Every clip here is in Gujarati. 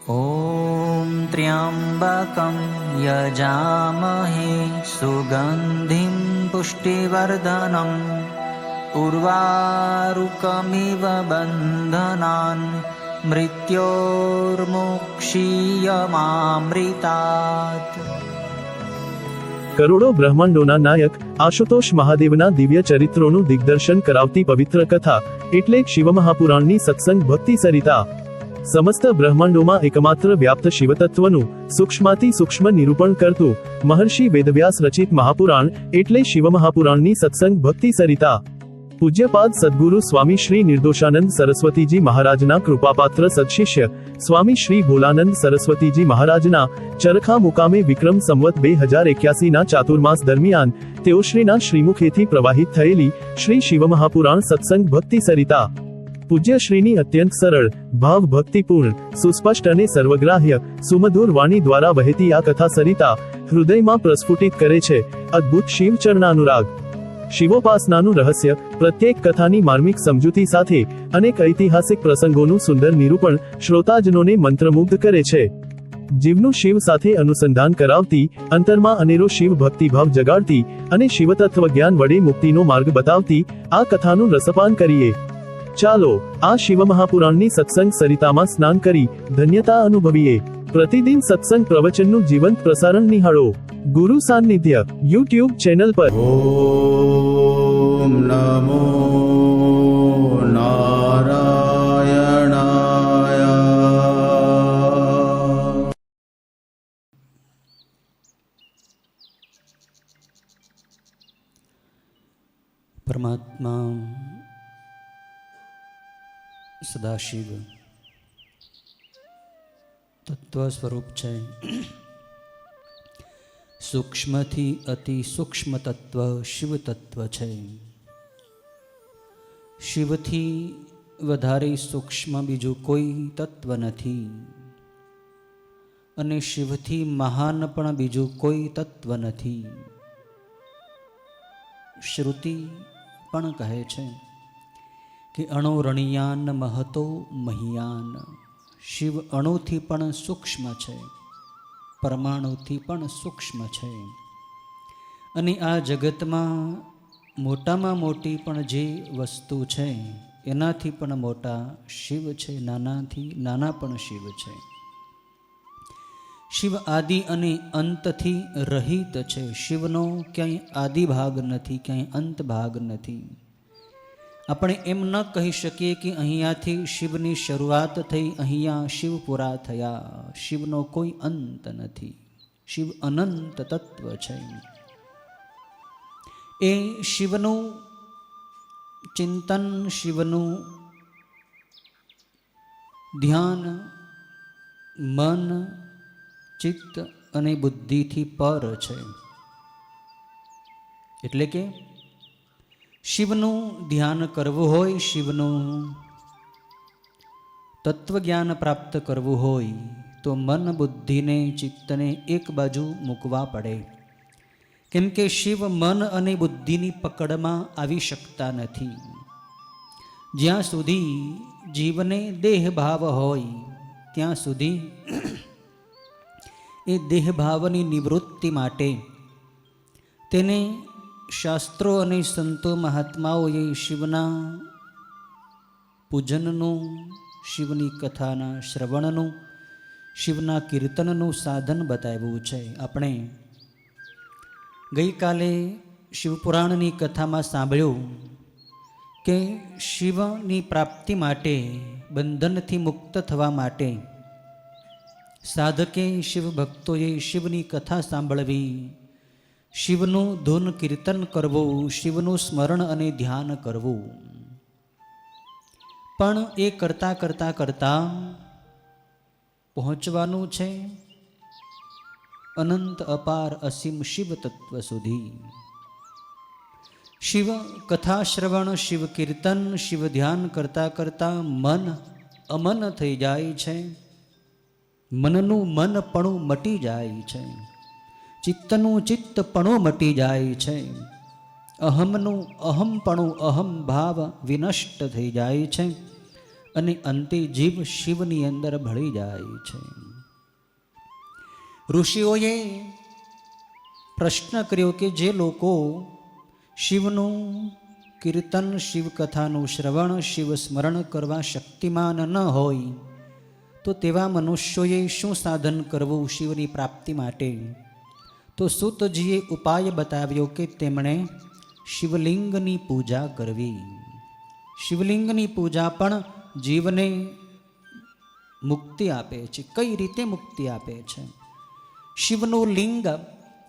ॐ त्र्यम्बकं यजामहे सुगन्धिं पुष्टिवर्धनम् उर्वारुकमिव बन्धनान् मृत्योर्मुक्षीयमामृतात्। કરોડો બ્રહ્માંડોના નાયક આશુતોષ મહાદેવના દિવ્ય ચરિત્રોનું દિગ્દર્શન કરાવતી પવિત્ર કથા એટલે શિવમહાપુરાણની સત્સંગ ભક્તિ સરિતા. સમસ્ત બ્રહ્માંડોમાં એકમાત્ર વ્યાપ્ત શિવતત્વનું સૂક્ષ્માતિ સૂક્ષ્મ નિરૂપણ કરતું મહર્ષિ વેદવ્યાસ રચિત મહાપુરાણ એટલે શિવમહાપુરાણની સત્સંગ ભક્તિ સરિતા. પૂજ્યપાદ સદગુરુ સ્વામી શ્રી નિર્દોષાનંદ સરસ્વતીજી મહારાજના કૃપાપાત્ર સદશિષ્ય સ્વામી શ્રી ભોલાનંદ સરસ્વતીજી મહારાજના ચરખા મુકામે વિક્રમ સંવત 2081ના ચાતુર્માસ દરમિયાન તેઓશ્રીના શ્રીમુખેથી પ્રવાહિત થયેલી શ્રી શિવમહાપુરાણ સત્સંગ ભક્તિ સરિતા. પૂજ્ય શ્રીની અત્યંત સરળ, ભાવ ભક્તિપૂર્ણ, સુસ્પષ્ટ અને સર્વગ્રાહ્ય સુમધુર વાણી દ્વારા વહેતી આ કથા સરિતા હૃદયમાં પ્રસ્ફુટિત કરે છે અદ્ભુત શિવ ચરણાનુરાગ. શિવોપાસનાનું રહસ્ય, પ્રત્યેક કથાની માર્મિક સમજૂતી સાથે અનેક ઐતિહાસિક પ્રસંગોનું સુંદર નિરૂપણ શ્રોતાજનોને મંત્રમુગ્ધ કરે છે. જીવનું શિવ સાથે અનુસંધાન કરાવતી, અંતરમાં અનેરો શિવ ભક્તિભાવ જગાડતી અને શિવતત્વ જ્ઞાન વડે મુક્તિનો માર્ગ બતાવતી આ કથાનું રસપાન કરીએ. ચાલો આ શિવમહાપુરાણની સત્સંગ સરિતામાં સ્નાન કરી ધન્યતા અનુભવીએ. પ્રતિદિન સત્સંગ પ્રવચનનું જીવંત પ્રસારણ નિહાળો ગુરુ સાનિધ્ય યુટ્યુબ ચેનલ પર. ઓમ નમો નારાયણાય. પરમાત્મા સદાશિવ તત્વ સ્વરૂપ છે. સૂક્ષ્મથી અતિ સૂક્ષ્મ તત્વ શિવ તત્વ છે. શિવથી વધારે સૂક્ષ્મ બીજું કોઈ તત્વ નથી અને શિવથી મહાન પણ બીજું કોઈ તત્વ નથી. શ્રુતિ પણ કહે છે કે અણુરણિયાન મહતો મહિયાન. શિવ અણુથી પણ સૂક્ષ્મ છે, પરમાણુથી પણ સૂક્ષ્મ છે. અને આ જગતમાં મોટામાં મોટી પણ જે વસ્તુ છે એનાથી પણ મોટા શિવ છે, નાનાથી નાના પણ શિવ છે. શિવ આદિ અને અંતથી રહિત છે. શિવનો ક્યાંય આદિ ભાગ નથી, ક્યાંય અંત ભાગ નથી. આપણે એમ ન કહી શકીએ કે અહીંયાથી શિવની શરૂઆત થઈ, અહીંયા શિવ પૂરા થયા. શિવનો કોઈ અંત નથી. શિવ અનંત તત્વ છે. એ શિવનું ચિંતન, શિવનું ધ્યાન મન, ચિત્ત અને બુદ્ધિથી પર છે. એટલે કે શિવનું ધ્યાન કરવું હોય, શિવનું તત્વજ્ઞાન પ્રાપ્ત કરવું હોય તો મન, બુદ્ધિને, ચિત્તને એક બાજુ મૂકવા પડે. કેમ કે શિવ મન અને બુદ્ધિની પકડમાં આવી શકતા નથી. જ્યાં સુધી જીવને દેહભાવ હોય ત્યાં સુધી એ દેહભાવની નિવૃત્તિ માટે તેને શાસ્ત્રો અને સંતો મહાત્માઓએ શિવના પૂજનનું, શિવની કથાના શ્રવણનું, શિવના કીર્તનનું સાધન બતાવ્યું છે. આપણે ગઈકાલે શિવપુરાણની કથામાં સાંભળ્યું કે શિવની પ્રાપ્તિ માટે, બંધનથી મુક્ત થવા માટે સાધકે, શિવ ભક્તોએ શિવની કથા સાંભળવી, શિવનું ધૂન કીર્તન કરવું, શિવનું સ્મરણ અને ધ્યાન કરવું. પણ એ કરતાં કરતાં કરતાં પહોંચવાનું છે અનંત અપાર અસીમ શિવ તત્વ સુધી. શિવ કથા શ્રવણ, શિવ કીર્તન, શિવ ધ્યાન કરતાં કરતાં મન અમન થઈ જાય છે. મનનું મનપણું મટી જાય છે. ચિત્તનું ચિત્તપણું મટી જાય છે. અહમનું અહમપણું, અહમ ભાવ વિનષ્ટ થઈ જાય છે. અને અંતે જીવ શિવની અંદર ભળી જાય છે. ઋષિઓએ પ્રશ્ન કર્યો કે જે લોકો શિવનું કીર્તન, શિવકથાનું શ્રવણ, શિવ સ્મરણ કરવા શક્તિમાન ન હોય તો તેવા મનુષ્યોએ શું સાધન કરવું શિવની પ્રાપ્તિ માટે? તો સૂતજીએ ઉપાય બતાવ્યો કે તેમણે શિવલિંગની પૂજા કરવી. શિવલિંગની પૂજા પણ જીવને મુક્તિ આપે છે. કઈ રીતે મુક્તિ આપે છે? શિવનું લિંગ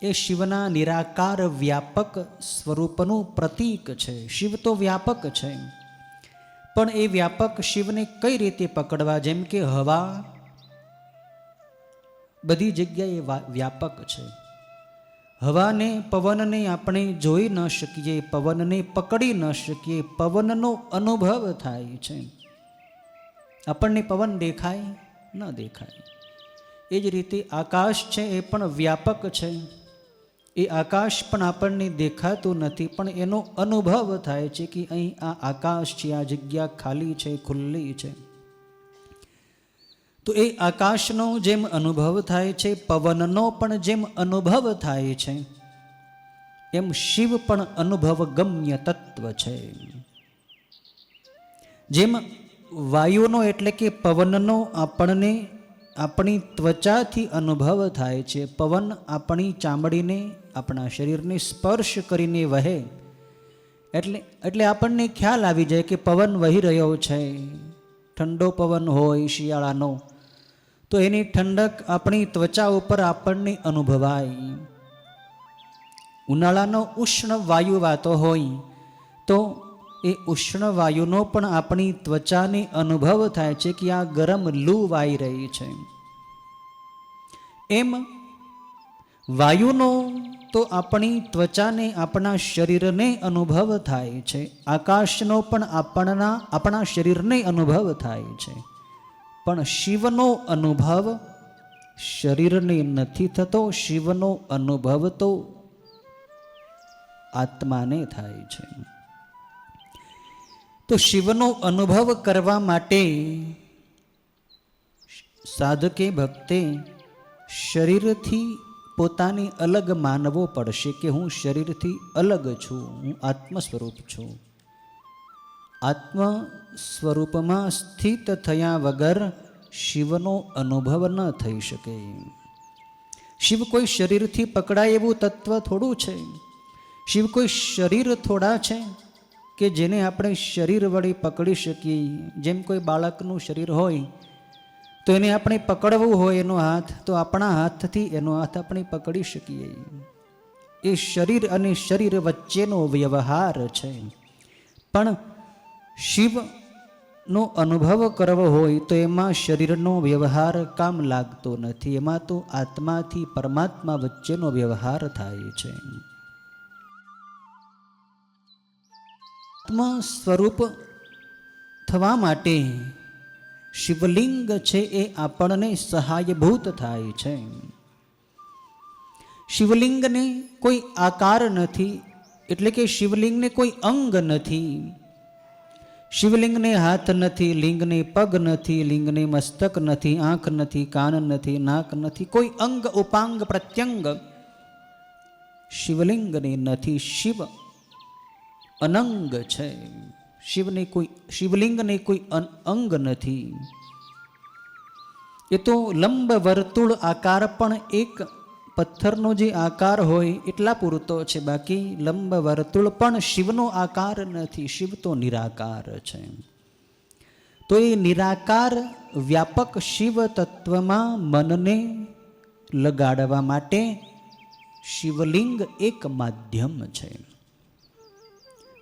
એ શિવના નિરાકાર વ્યાપક સ્વરૂપનું પ્રતીક છે. શિવ તો વ્યાપક છે, પણ એ વ્યાપક શિવને કઈ રીતે પકડવા? જેમ કે હવા બધી જગ્યાએ વ્યાપક છે. હવાને, પવનને આપણે જોઈ ન શકીએ, પવનને પકડી ન શકીએ, પવનનો અનુભવ થાય છે. આપણને પવન દેખાય ન દેખાય. એ જ રીતે આકાશ છે એ પણ વ્યાપક છે. એ આકાશ પણ આપણને દેખાતું નથી, પણ એનો અનુભવ થાય છે કે અહીં આ આકાશ છે, આ જગ્યા ખાલી છે, ખુલ્લી છે. તો એ આકાશનો જેમ અનુભવ થાય છે, પવનનો પણ જેમ અનુભવ થાય છે, એમ શિવ પણ અનુભવ ગમ્ય તત્વ છે. જેમ વાયુનો એટલે કે પવનનો આપણને આપણી ત્વચાથી અનુભવ થાય છે. પવન આપણી ચામડીને, આપણા શરીરને સ્પર્શ કરીને વહે એટલે આપણને ખ્યાલ આવી જાય કે પવન વહી રહ્યો છે. ઠંડો પવન હોય શિયાળાનો તો એની ઠંડક આપણી ત્વચા ઉપર આપણને અનુભવાય. ઉનાળાનો ઉષ્ણ વાયુ વાતો હોય તો એ ઉષ્ણ વાયુનો પણ આપણી ત્વચાને અનુભવ થાય છે કે આ ગરમ લૂ વાઈ રહી છે. એમ વાયુનો તો આપણી ત્વચાને, આપણા શરીરને અનુભવ થાય છે. આકાશનો પણ આપણા શરીરને અનુભવ થાય છે. પણ શિવનો અનુભવ શરીરને નથી થતો. શિવનો અનુભવ તો આત્માને થાય છે. તો શિવનો અનુભવ કરવા માટે સાધકે, ભક્તે શરીરથી પોતાને અલગ માનવો પડશે કે હું શરીરથી અલગ છું, હું આત્મ સ્વરૂપ છું. આત્મ સ્વરૂપમાં સ્થિત થયા વગર શિવનો અનુભવ ન થઈ શકે. શિવ કોઈ શરીરથી પકડાય એવું તત્વ થોડું છે. શિવ કોઈ શરીર થોડા છે કે જેને આપણે શરીર વડે પકડી શકીએ. જેમ કોઈ બાળકનું શરીર હોય તો એને આપણે પકડવું હોય એનો હાથ, તો આપણા હાથથી એનો હાથ આપણે પકડી શકીએ. એ શરીર અને શરીર વચ્ચેનો વ્યવહાર છે. પણ શિવનો અનુભવ કરવો હોય તો એમાં શરીરનો વ્યવહાર કામ લાગતો નથી. એમાં તો આત્માથી પરમાત્મા વચ્ચેનો વ્યવહાર થાય છે. આત્મા સ્વરૂપ થવા માટે શિવલિંગ છે એ આપણને સહાયભૂત થાય છે. શિવલિંગને કોઈ આકાર નથી, એટલે કે શિવલિંગને કોઈ અંગ નથી. શિવલિંગને હાથ નથી, લિંગને પગ નથી, લિંગને મસ્તક નથી, આંખ નથી, કાન નથી, નાક નથી, કોઈ અંગ ઉપાંગ પ્રત્યંગ શિવલિંગને નથી. શિવ અનંગ છે. શિવલિંગને કોઈ અંગ નથી. એ તો લંબ વર્તુળ આકાર પણ એક પથ્થરનો જે આકાર હોય એટલા પૂરતો છે. બાકી લંબ વર્તુળ પણ શિવનો આકાર નથી. શિવ તો નિરાકાર છે. તો એ નિરાકાર વ્યાપક શિવ તત્વમાં મનને લગાડવા માટે શિવલિંગ એક માધ્યમ છે.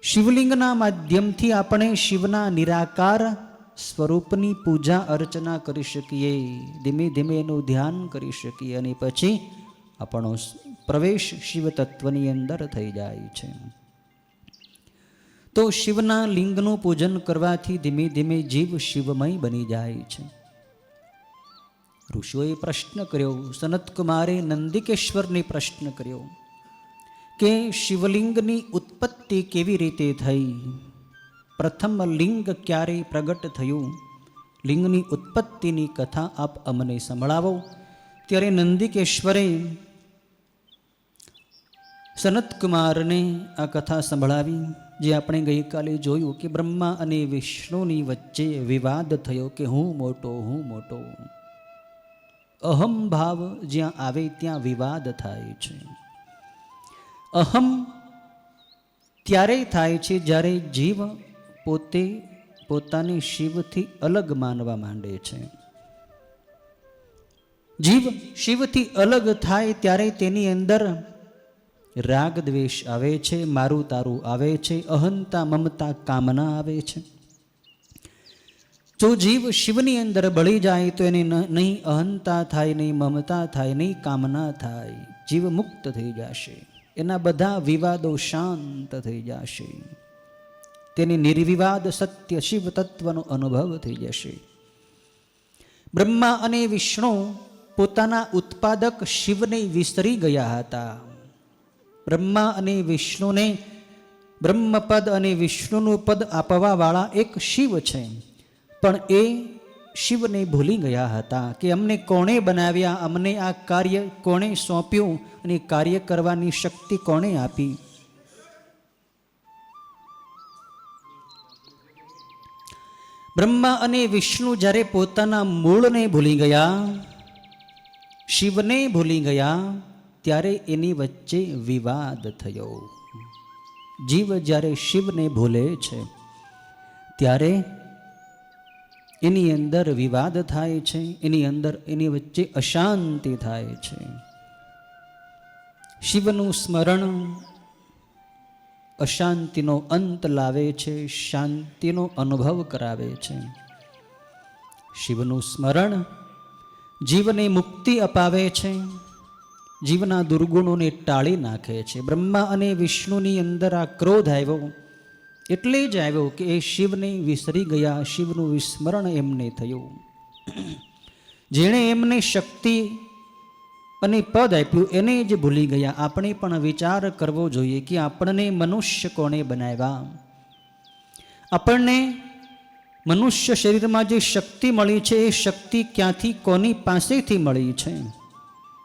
શિવલિંગના માધ્યમથી આપણે શિવના નિરાકાર સ્વરૂપની પૂજા અર્ચના કરી શકીએ. ધીમે ધીમે એનું ધ્યાન કરી શકીએ અને પછી આપણો પ્રવેશ શિવ તત્વની અંદર થઈ જાય છે. તો શિવના લિંગનું પૂજન કરવાથી ધીમે ધીમે જીવ શિવમય બની જાય છે. ઋષિઓએ પ્રશ્ન કર્યો, સનતકુમારે નંદિકેશ્વરને પ્રશ્ન કર્યો કે શિવલિંગની ઉત્પત્તિ કેવી રીતે થઈ? પ્રથમ લિંગ ક્યારે પ્રગટ થયું? લિંગની ઉત્પત્તિની કથા આપ અમને સંભળાવો. ત્યારે નંદિકેશ્વરે સનતકુમારને આ કથા સંભળાવી, જે આપણે ગઈકાલે જોયું કે બ્રહ્મા અને વિષ્ણુની વચ્ચે વિવાદ થયો કે હું મોટો, હું મોટો. અહમ ભાવ જ્યાં આવે ત્યાં વિવાદ થાય છે. અહમ ત્યારે થાય છે જ્યારે જીવ પોતે પોતાને શિવથી અલગ માનવા માંડે છે. જીવ શિવથી અલગ થાય ત્યારે તેની અંદર રાગ દ્વેષ આવે છે, મારું તારું આવે છે, અહંતા મમતા કામના આવે છે. જો જીવ શિવની અંદર બળી જાય તો એને નહીં અહંતા થાય, નહીં મમતા થાય, નહીં કામના થાય. જીવ મુક્ત થઈ જશે, એના બધા વિવાદો શાંત થઈ જશે, તેને નિર્વિવાદ સત્ય શિવ તત્વનો અનુભવ થઈ જશે. બ્રહ્મા અને વિષ્ણુ પોતાના ઉત્પાદક શિવને વિસરી ગયા હતા. બ્રહ્મા અને વિષ્ણુને બ્રહ્મપદ અને વિષ્ણુનું પદ આપવા વાળા એક શિવ છે, પણ એ શિવને ભૂલી ગયા હતા કે અમને કોણે બનાવ્યા, અમને આ કાર્ય કોણે સોંપ્યું અને કાર્ય કરવાની શક્તિ કોણે આપી. બ્રહ્મા અને વિષ્ણુ જ્યારે પોતાના મૂળને ભૂલી ગયા, શિવને ભૂલી ગયા, ત્યારે એની વચ્ચે વિવાદ થયો. જીવ જ્યારે શિવને ભૂલે છે ત્યારે એની અંદર વિવાદ થાય છે, એની વચ્ચે અશાંતિ થાય છે. શિવનું સ્મરણ અશાંતિનો અંત લાવે છે, શાંતિનો અનુભવ કરાવે છે. શિવનું સ્મરણ જીવને મુક્તિ અપાવે છે, જીવના દુર્ગુણોને ટાળી નાખે છે. બ્રહ્મા અને વિષ્ણુની અંદર આ ક્રોધ આવ્યો એટલે જ આવ્યો કે એ શિવને વિસરી ગયા, શિવનું વિસ્મરણ એમને થયું. જેણે એમને શક્તિ અને પદ આપ્યું એને જ ભૂલી ગયા. આપણે પણ વિચાર કરવો જોઈએ કે આપણને મનુષ્ય કોણે બનાવ્યા, આપણને મનુષ્ય શરીરમાં જે શક્તિ મળી છે એ શક્તિ ક્યાંથી, કોની પાસેથી મળી છે?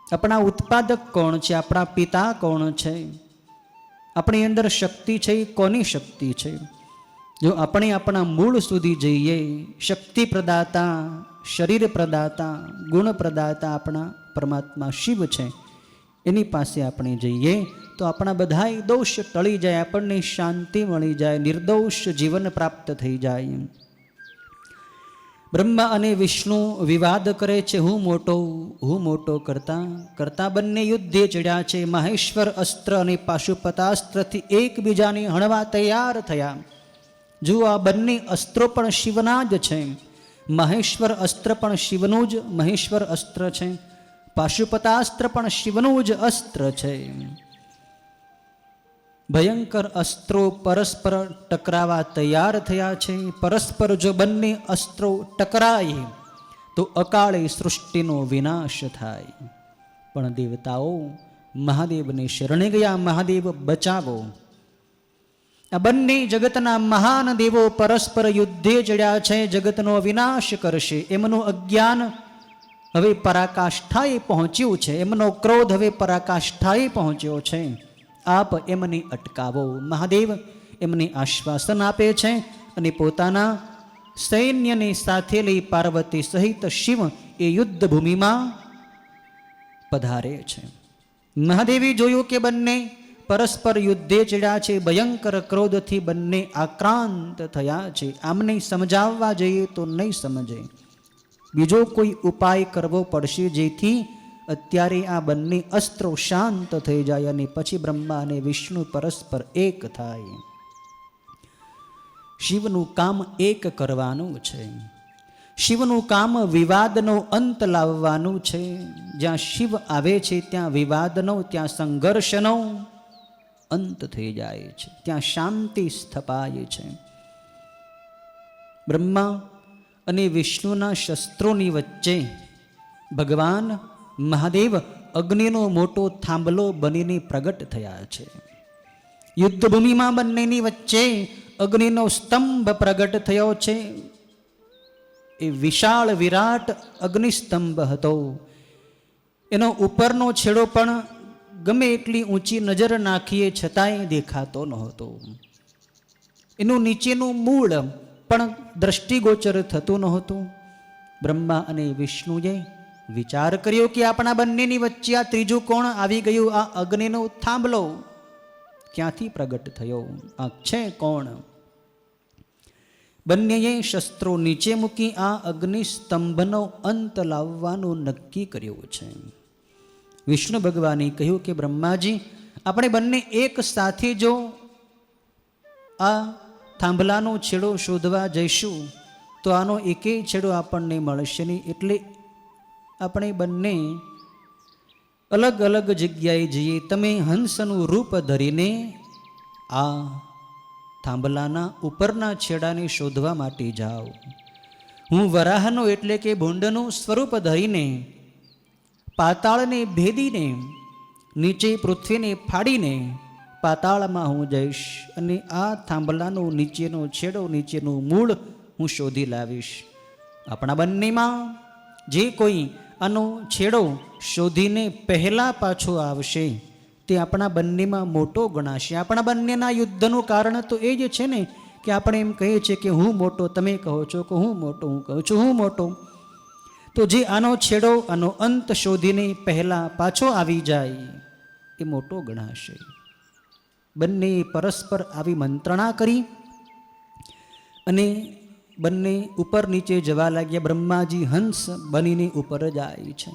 આપણા ઉત્પાદક કોણ છે? આપણા પિતા કોણ છે? આપણી અંદર શક્તિ છે એ કોની શક્તિ છે? જો આપણે આપણા મૂળ સુધી જઈએ, શક્તિ પ્રદાતા, શરીર પ્રદાતા, ગુણ પ્રદાતા આપણા પરમાત્મા શિવ છે, એની પાસે આપણે જઈએ તો આપણા બધાય દોષ ટળી જાય, આપણને શાંતિ મળી જાય, નિર્દોષ જીવન પ્રાપ્ત થઈ જાય. બ્રહ્મા અને વિષ્ણુ વિવાદ કરે છે, હું મોટો કરતા કરતા બંને યુદ્ધે ચડ્યા છે. મહેશ્વર અસ્ત્ર અને પાશુપતાસ્ત્રથી એકબીજાને હણવા તૈયાર થયા. જો આ બંને અસ્ત્રો પણ શિવના જ છે. મહેશ્વર અસ્ત્ર પણ શિવનું જ મહેશ્વર અસ્ત્ર છે, પાશુપતાસ્ત્ર પણ શિવનું જ અસ્ત્ર છે. ભયંકર અસ્ત્રો પરસ્પર ટકરાવા તૈયાર થયા છે. પરસ્પર જો બંને અસ્ત્રો ટકરાય તો અકાળે સૃષ્ટિનો વિનાશ થાય. પણ દેવતાઓ મહાદેવને શરણે ગયા, મહાદેવ બચાવો. આ બંને જગતના મહાન દેવો પરસ્પર યુદ્ધે ચડ્યા છે, જગતનો વિનાશ કરશે. એમનું અજ્ઞાન હવે પરાકાષ્ઠાએ પહોંચ્યું છે, એમનો ક્રોધ હવે પરાકાષ્ઠાએ પહોંચ્યો છે. આપ એમને અટકાવો. મહાદેવ એમને આશ્વાસન આપે છે અને પોતાના સૈન્યને સાથે લઈ પાર્વતી સહિત શિવ એ યુદ્ધ ભૂમિમાં પધારે છે. મહાદેવી જોયું કે બંને પરસ્પર યુદ્ધે ચડ્યા છે, ભયંકર ક્રોધથી બંને આક્રાંત થયા છે. આમને સમજાવવા જઈએ તો નહીં સમજે, બીજો કોઈ ઉપાય કરવો પડશે જેથી અત્યારે આ બંને અસ્ત્રો શાંત થઈ જાય અને પછી બ્રહ્મા અને વિષ્ણુ પરસ્પર એક થાય. શિવનું કામ એક કરવાનું છે. શિવનું કામ વિવાદનો અંત લાવવાનું છે. જ્યાં શિવ આવે છે ત્યાં વિવાદનો, ત્યાં સંઘર્ષનો અંત થઈ જાય છે, ત્યાં શાંતિ સ્થપાય છે. બ્રહ્મા અને વિષ્ણુના શસ્ત્રોની વચ્ચે ભગવાન મહાદેવ અગ્નિનો મોટો થાંભલો બનીને પ્રગટ થયા છે. યુદ્ધભૂમિમાં બંનેની વચ્ચે અગ્નિનો સ્તંભ પ્રગટ થયો છે. એ વિશાળ વિરાટ અગ્નિસ્તંભ હતો. એનો ઉપરનો છેડો પણ ગમે એટલી ઊંચી નજર નાખીએ છતાંય દેખાતો નહોતો. એનું નીચેનું મૂળ પણ દ્રષ્ટિગોચર થતું નહોતું. બ્રહ્મા અને વિષ્ણુએ વિચાર કર્યો કે આપણા બંનેની વચ્ચે આ ત્રીજું કોણ આવી ગયું? આ અગ્નિનો થાંભલો ક્યાંથી પ્રગટ થયો? આ છે કોણ? બંનેએ શસ્ત્રો નીચે મૂકી આ અગ્નિસ્તંભનો અંત લાવવાનું નક્કી કર્યું છે. વિષ્ણુ ભગવાને કહ્યું કે બ્રહ્માજી, આપણે બંને એક સાથે જો આ થાંભલાનો છેડો શોધવા જઈશું તો આનો એકેય છેડો આપણને મળશે નહીં. એટલે આપણે બંને અલગ અલગ જગ્યાએ જઈએ. તમે હંસનું રૂપ ધરીને આ થાંભલાના ઉપરના છેડાને શોધવા માટે જાઓ. હું વરાહનો એટલે કે ભૂંડનું સ્વરૂપ ધરીને પાતાળને ભેદીને નીચે પૃથ્વીને ફાડીને પાતાળમાં હું જઈશ અને આ થાંભલાનો નીચેનો છેડો, નીચેનું મૂળ હું શોધી લાવીશ. આપણા બંનેમાં જે કોઈ આનો છેડો શોધીને પહેલા પાછો આવશે તે આપણા બંનેમાં મોટો ગણાશે. આપણા બંનેના યુદ્ધનું કારણ તો એ જ છે ને કે આપણે એમ કહીએ છીએ કે હું મોટો, તમે કહો છો કે હું મોટો, હું કહું છું હું મોટો. તો જે આનો છેડો, આનો અંત શોધીને પહેલા પાછો આવી જાય એ મોટો ગણાશે. બંને પરસ્પર આવી મંત્રણા કરી અને બંને ઉપર નીચે જવા લાગ્યા. બ્રહ્માજી હંસ બનીને ઉપર જાય છે.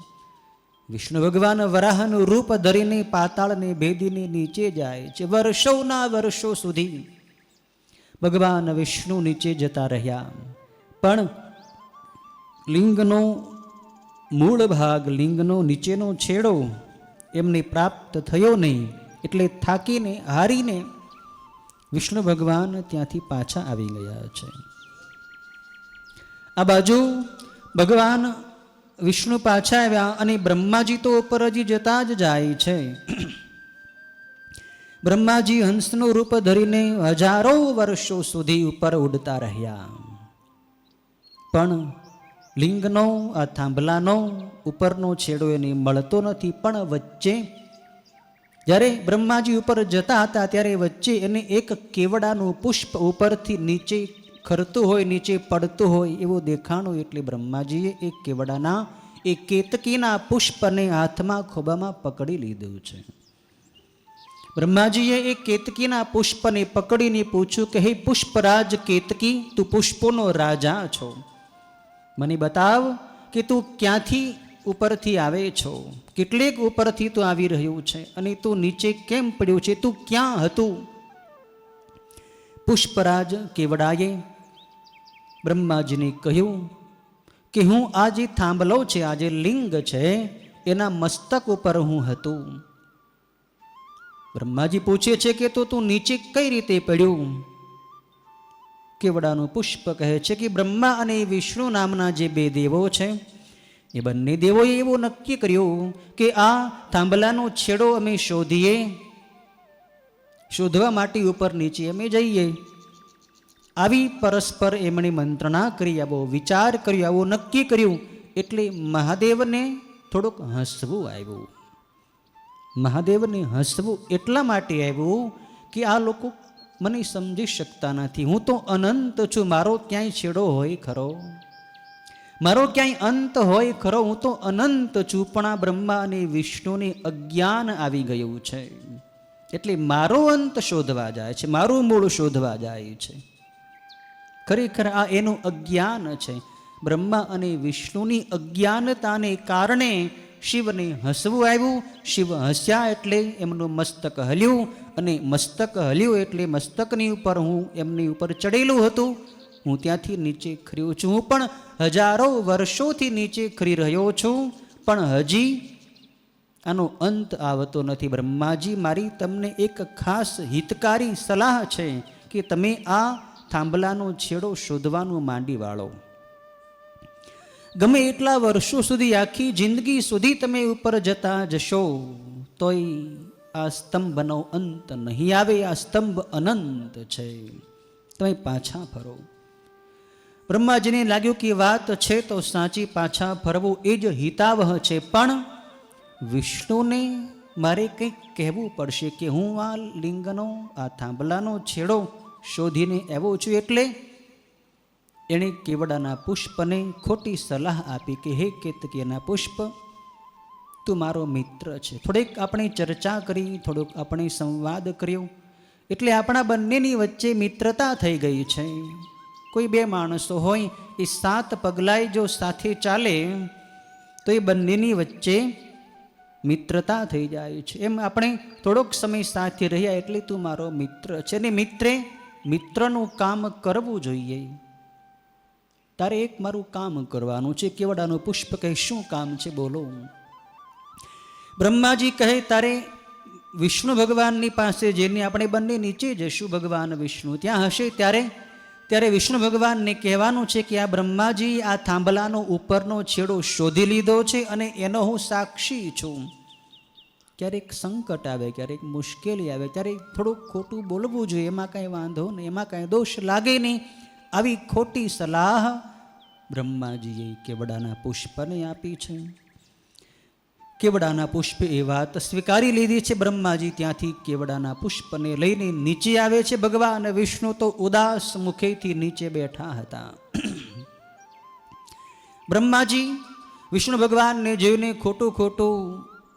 વિષ્ણુ ભગવાન વરાહનું રૂપ ધરીને પાતાળને ભેદીને નીચે જાય છે. વર્ષોના વર્ષો સુધી ભગવાન વિષ્ણુ નીચે જતા રહ્યા, પણ લિંગનો મૂળ ભાગ, લિંગનો નીચેનો છેડો એમને પ્રાપ્ત થયો નહીં. એટલે થાકીને, હારીને વિષ્ણુ ભગવાન ત્યાંથી પાછા આવી ગયા છે. આ બાજુ ભગવાન વિષ્ણુ પાછા આવ્યા અને બ્રહ્માજી તો ઉપર હજી જતા જ જાય છે. બ્રહ્માજી હંસનું રૂપ ધરીને હજારો વર્ષો સુધી ઉપર ઉડતા રહ્યા, પણ લિંગનો, આ થાંભલાનો ઉપરનો છેડો એને મળતો નથી. પણ વચ્ચે જ્યારે બ્રહ્માજી ઉપર જતા હતા ત્યારે વચ્ચે એને એક કેવડાનું પુષ્પ ઉપરથી નીચે ખરતું હોય, નીચે પડતું હોય એવું દેખાણું. એટલે બ્રહ્માજીએ એક કેવડાના, એક કેતકીના પુષ્પને હાથમાં ખોબામાં પકડી લીધું છે. બ્રહ્માજીએ એક કેતકીના પુષ્પને પકડીને પૂછ્યું કે હે પુષ્પરાજ કેતકી, તું પુષ્પોનો રાજા છો, મને બતાવ કે તું ક્યાંથી ઉપરથી આવે છો, કેટલેક ઉપરથી તું આવી રહ્યું છે અને તું નીચે કેમ પડ્યું છે, તું ક્યાં હતું? પુષ્પરાજ કેવડાએ બ્રહ્માજીને કહ્યું કે હું આ જે થાંભલો છે, આ જે લિંગ છે એના મસ્તક ઉપર હું હતું. બ્રહ્માજી પૂછે છે કે તો તું નીચે કઈ રીતે પડ્યું? કેવડાનું પુષ્પ કહે છે કે બ્રહ્મા અને વિષ્ણુ નામના જે બે દેવો છે એ બંને દેવોએ એવું નક્કી કર્યું કે આ થાંભલાનો છેડો અમે શોધીએ, શોધવા માટે ઉપર નીચે અમે જઈએ. આવી પરસ્પર એમણે મંત્રણા કરી, આવો વિચાર કર્યો, આવું નક્કી કર્યું. એટલે મહાદેવને થોડુંક હસવું આવ્યું. મહાદેવને હસવું એટલા માટે આવ્યું કે આ લોકો મને સમજી શકતા નથી. હું તો અનંત છું, મારો ક્યાંય છેડો હોય ખરો? મારો ક્યાંય અંત હોય ખરો? હું તો અનંત છું, પણ આ બ્રહ્મા અને વિષ્ણુને અજ્ઞાન આવી ગયું છે. એટલે મારો અંત શોધવા જાય છે, મારું મૂળ શોધવા જાય છે. ખરેખર આ એનું અજ્ઞાન છે. બ્રહ્મા અને વિષ્ણુની અજ્ઞાનતાને કારણે શિવને હસવું આવ્યું. શિવ હસ્યા એટલે એમનું મસ્તક હલ્યું, અને મસ્તક હલ્યું એટલે મસ્તકની ઉપર હું એમની ઉપર ચડેલું હતું, હું ત્યાંથી નીચે ખર્યો છું. હું પણ હજારો વર્ષોથી નીચે ખરી રહ્યો છું, પણ હજી આનો અંત આવતો નથી. બ્રહ્માજી, મારી તમને એક ખાસ હિતકારી સલાહ છે કે તમે આ થાંભલાનો છેડો શોધવાનું માંડી વાળો. ગમે એટલા વર્ષો સુધી, આખી જિંદગી સુધી તમે ઉપર જતા જશો તોય આ સ્તંભનો અંત નહીં આવે. આ સ્તંભ અનંત છે. તમે પાછા ફરો. બ્રહ્માજીને લાગ્યું કે વાત છે તો સાચી, પાછા ફરવું એ જ હિતાવહ છે, પણ વિષ્ણુને મારે કંઈક કહેવું પડશે કે હું આ લિંગનો, આ થાંભલાનો છેડો શોધીને આવ્યો છું. એટલે એણે કેવડાના પુષ્પને ખોટી સલાહ આપી કે હે કેતકીના પુષ્પ, તું મારો મિત્ર છે. થોડીક આપણે ચર્ચા કરી, થોડોક આપણે સંવાદ કર્યો, એટલે આપણા બંનેની વચ્ચે મિત્રતા થઈ ગઈ છે. કોઈ બે માણસો હોય એ 7 પગલાએ જો સાથે ચાલે તો એ બંનેની વચ્ચે મિત્રતા થઈ જાય છે. એમ આપણે થોડોક સમય સાથે રહ્યા એટલે તું મારો મિત્ર છે. ને મિત્રનું કામ કરવું જોઈએ. તારે એક મારું કામ કરવાનું છે. કેવડાનું પુષ્પ કહે, શું કામ છે બોલો? બ્રહ્માજી કહે, તારે વિષ્ણુ ભગવાનની પાસે જઈને આપણે બંને નીચે જશું, ભગવાન વિષ્ણુ ત્યાં હશે ત્યારે વિષ્ણુ ભગવાનને કહેવાનું છે કે આ બ્રહ્માજી આ થાંભલાનો ઉપરનો છેડો શોધી લીધો છે અને એનો હું સાક્ષી છું. ક્યારેક સંકટ આવે, ક્યારેક મુશ્કેલી આવે, ત્યારે થોડુંક ખોટું બોલવું જોઈએ, એમાં કાંઈ વાંધો નહીં, એમાં કાંઈ દોષ લાગે નહીં. આવી ખોટી સલાહ બ્રહ્માજીએ કેવડાના પુષ્પને આપી છે. કેવડાના પુષ્પે એ વાત સ્વીકારી લીધી છે. બ્રહ્માજી ત્યાંથી કેવડાના પુષ્પને લઈને નીચે આવે છે. ભગવાન વિષ્ણુ તો ઉદાસ મુખેથી નીચે બેઠા હતા. બ્રહ્માજી વિષ્ણુ ભગવાનને જોઈને ખોટું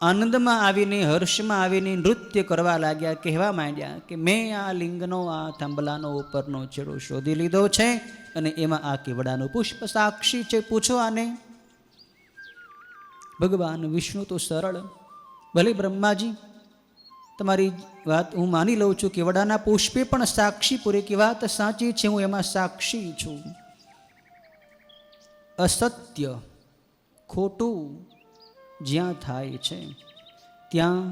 આનંદમાં આવીને, હર્ષમાં આવીને નૃત્ય કરવા લાગ્યા. કહેવા માંડ્યા કે મેં આ લિંગનો, આ થાંભલાનો ઉપરનો છેડો શોધી લીધો છે અને એમાં આ કેવડાનું પુષ્પ સાક્ષી છે. પૂછો આને. ભગવાન વિષ્ણુ તો સરળ, ભલે બ્રહ્માજી તમારી વાત હું માની લઉં છું, કેવડાના પુષ્પે પણ સાક્ષી પૂરે કે વાત સાચી છે, હું એમાં સાક્ષી છું. અસત્ય, ખોટું જ્યાં થાય છે ત્યાં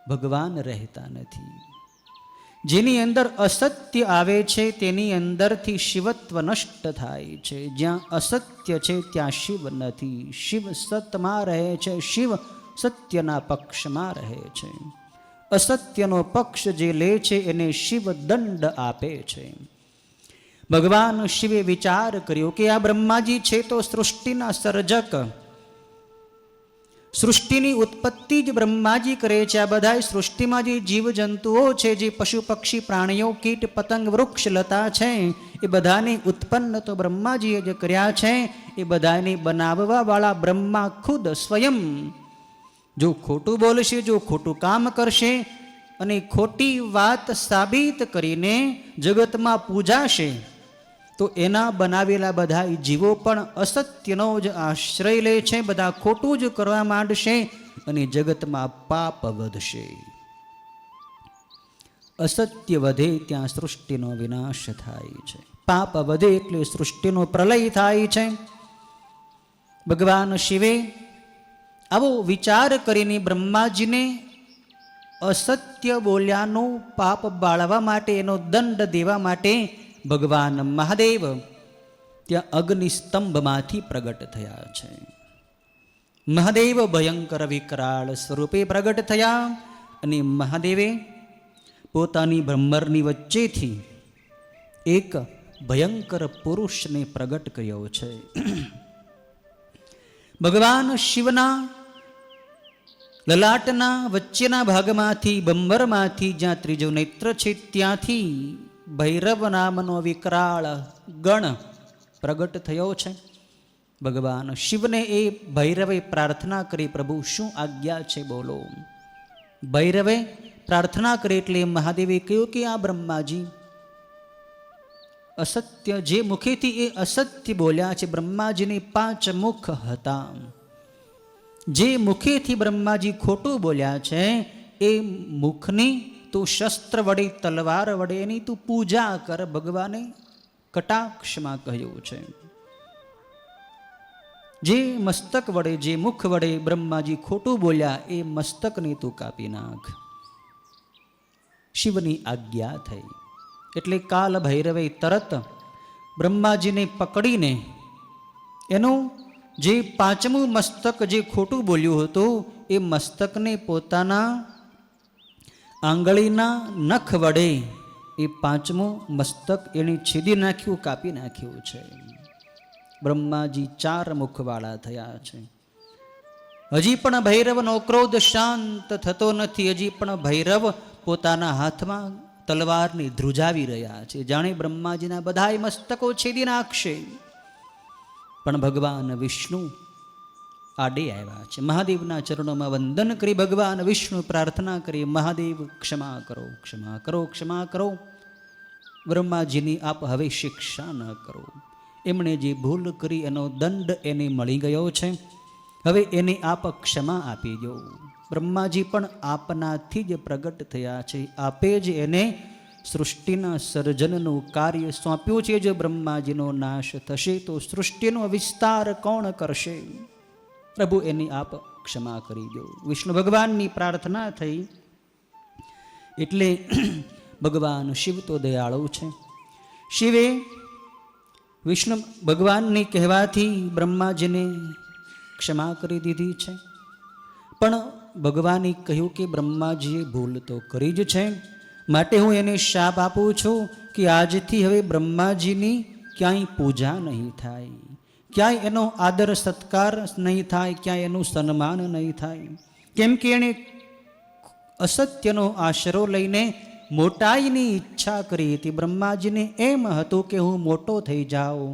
ભગવાન રહેતા નથી. જેની અંદર અસત્ય આવે છે તેની અંદરથી શિવત્વ નષ્ટ થાય છે. જ્યાં અસત્ય છે ત્યાં શિવ નથી. શિવ સતમાં રહે છે, શિવ સત્યના પક્ષમાં રહે છે. અસત્યનો પક્ષ જે લે છે એને શિવ દંડ આપે છે. ભગવાન શિવે વિચાર કર્યો કે આ બ્રહ્માજી છે તો સૃષ્ટિના સર્જક, સૃષ્ટિની ઉત્પત્તિ જ બ્રહ્માજી કરે છે. આ બધા સૃષ્ટિમાં જે જીવજંતુઓ છે, જે પશુ પક્ષી પ્રાણીઓ, કીટ પતંગ વૃક્ષ લતા છે, એ બધાને ઉત્પન્ન તો બ્રહ્માજીએ જ કર્યા છે. એ બધાને બનાવવા વાળા બ્રહ્મા ખુદ સ્વયં જો ખોટું બોલશે, જો ખોટું કામ કરશે અને ખોટી વાત સાબિત કરીને જગતમાં પૂજાશે તો એના બનાવેલા બધા જીવો પણ અસત્યનો જ આશ્રય લે છે. બધા ખોટું જ કરવા માંડશે અને જગતમાં પાપ વધશે. અસત્ય વધે ત્યાં સૃષ્ટિનો વિનાશ થાય છે. પાપ વધે એટલે સૃષ્ટિનો પ્રલય થાય છે. ભગવાન શિવે આવો વિચાર કરીને બ્રહ્માજીને અસત્ય બોલ્યાનું પાપ બાળવા માટે, એનો દંડ દેવા માટે ભગવાન મહાદેવ ત્યાં અગ્નિસ્તંભમાંથી પ્રગટ થયા છે. મહાદેવ ભયંકર વિકરાળ સ્વરૂપે પ્રગટ થયા અને મહાદેવે પોતાની ભ્રમરની વચ્ચેથી એક ભયંકર પુરુષને પ્રગટ કર્યો છે. ભગવાન શિવના લલાટના વચ્ચેના ભાગમાંથી, બંબરમાંથી, જ્યાં ત્રીજો નેત્ર છે ત્યાંથી ભૈરવ નામનો વિકરાળ ગણ પ્રગટ થયો છે. ભગવાન શિવને એ ભૈરવે પ્રાર્થના કરી, પ્રભુ શું આજ્ઞા છે બોલો. ભૈરવે પ્રાર્થના કરી એટલે મહાદેવે કહ્યું કે આ બ્રહ્માજી અસત્ય, જે મુખેથી એ અસત્ય બોલ્યા છે, બ્રહ્માજીને 5 મુખ હતા. જે મુખેથી બ્રહ્માજી ખોટું બોલ્યા છે એ મુખની તું શસ્ત્ર વડે, તલવાર વડે એની તું પૂજા કર. ભગવાને કટાક્ષમાં કહ્યું છે. જે મસ્તક વડે, જે મુખ વડે બ્રહ્માજી ખોટું બોલ્યા એ મસ્તકને તું કાપી નાખ. શિવની આજ્ઞા થઈ એટલે કાલ ભૈરવે તરત બ્રહ્માજીને પકડીને એનું જે 5મું મસ્તક જે ખોટું બોલ્યું હતું એ મસ્તકને પોતાના આંગળીના નખ વડે એ પાંચમું મસ્તક એણે છેદી નાખ્યું, કાપી નાખ્યું છે. બ્રહ્માજી 4 મુખવાળા થયા છે. હજી પણ ભૈરવનો ક્રોધ શાંત થતો નથી. હજી પણ ભૈરવ પોતાના હાથમાં તલવારની ધ્રુજાવી રહ્યા છે, જાણે બ્રહ્માજીના બધાય મસ્તકો છેદી નાખશે. પણ ભગવાન વિષ્ણુ આડે આવ્યા છે. મહાદેવના ચરણોમાં વંદન કરી ભગવાન વિષ્ણુ પ્રાર્થના કરી, મહાદેવ ક્ષમા કરો, ક્ષમા કરો, ક્ષમા કરો. બ્રહ્માજીની આપ હવે શિક્ષા ન કરો. એમણે જે ભૂલ કરી એનો દંડ એને મળી ગયો છે, હવે એને આપ ક્ષમા આપી દો. બ્રહ્માજી પણ આપનાથી જ પ્રગટ થયા છે. આપે જ એને સૃષ્ટિના સર્જનનું કાર્ય સોંપ્યું છે. જો બ્રહ્માજીનો નાશ થશે તો સૃષ્ટિનો વિસ્તાર કોણ કરશે? પ્રભુ એની આપ ક્ષમા કરી દો. વિષ્ણુ ભગવાનની પ્રાર્થના થઈ એટલે ભગવાન શિવ તો દયાળુ છે. શિવે વિષ્ણુ ભગવાનની કહેવાથી બ્રહ્માજીને ક્ષમા કરી દીધી છે. પણ ભગવાને કહ્યું કે બ્રહ્માજીએ ભૂલ તો કરી જ છે, માટે હું એને શાપ આપું છું કે આજથી હવે બ્રહ્માજીની ક્યાંય પૂજા નહીં થાય, ક્યાંય એનો આદર સત્કાર નહીં થાય, ક્યાંય એનું સન્માન નહીં થાય. કેમ કે એણે અસત્યનો આશરો લઈને મોટાઈની ઈચ્છા કરી હતી. બ્રહ્માજીને એમ હતું કે હું મોટો થઈ જાઉં,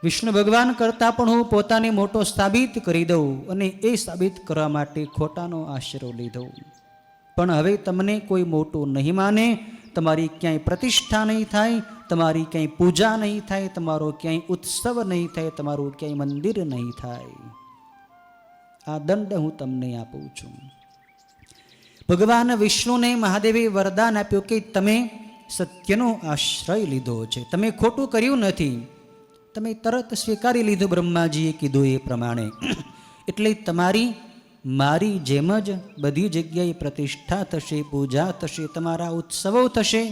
વિષ્ણુ ભગવાન કરતાં પણ હું પોતાને મોટો સાબિત કરી દઉં, અને એ સાબિત કરવા માટે ખોટાનો આશરો લીધો. પણ હવે તમને કોઈ મોટું નહીં માને, તમારી ક્યાંય પ્રતિષ્ઠા નહીં થાય, તમારી ક્યાંય પૂજા નહીં થાય, તમારો ક્યાંય ઉત્સવ નહીં થાય, તમારું ક્યાંય મંદિર નહીં થાય. આ દંડ હું તમને આપું છું. ભગવાન વિષ્ણુને મહાદેવે વરદાન આપ્યું કે તમે સત્યનો આશ્રય લીધો છે, તમે ખોટું કર્યું નથી, તમે તરત સ્વીકારી લીધું બ્રહ્માજીએ કીધું એ પ્રમાણે. એટલે તમારી મારી જેમ જ બધી જગ્યાએ પ્રતિષ્ઠા થશે, પૂજા થશે, તમારા ઉત્સવો થશે,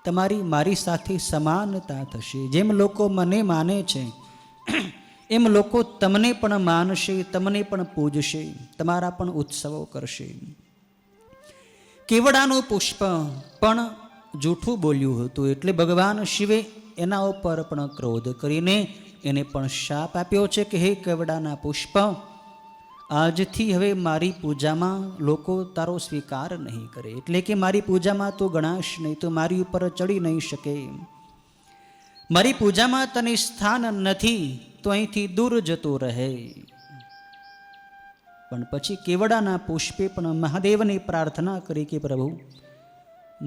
તમારી મારી સાથે સમાનતા થશે. જેમ લોકો મને માને છે એમ લોકો તમને પણ માનશે, તમને પણ પૂજશે, તમારા પણ ઉત્સવો કરશે. કેવડાનું પુષ્પ પણ જૂઠું બોલ્યું હતું, એટલે ભગવાન શિવે એના ઉપર પણ ક્રોધ કરીને એને પણ શાપ આપ્યો છે કે હે કેવડાના પુષ્પ, આજથી હવે મારી પૂજામાં લોકો તારો સ્વીકાર નહીં કરે, એટલે કે મારી પૂજામાં તું ગણાશ નહીં, તું મારી ઉપર ચડી નહીં શકે, મારી પૂજામાં તને સ્થાન નથી, તો અહીંથી દૂર જતો રહે. પણ પછી કેવડાના પુષ્પે પણ મહાદેવને પ્રાર્થના કરી કે પ્રભુ,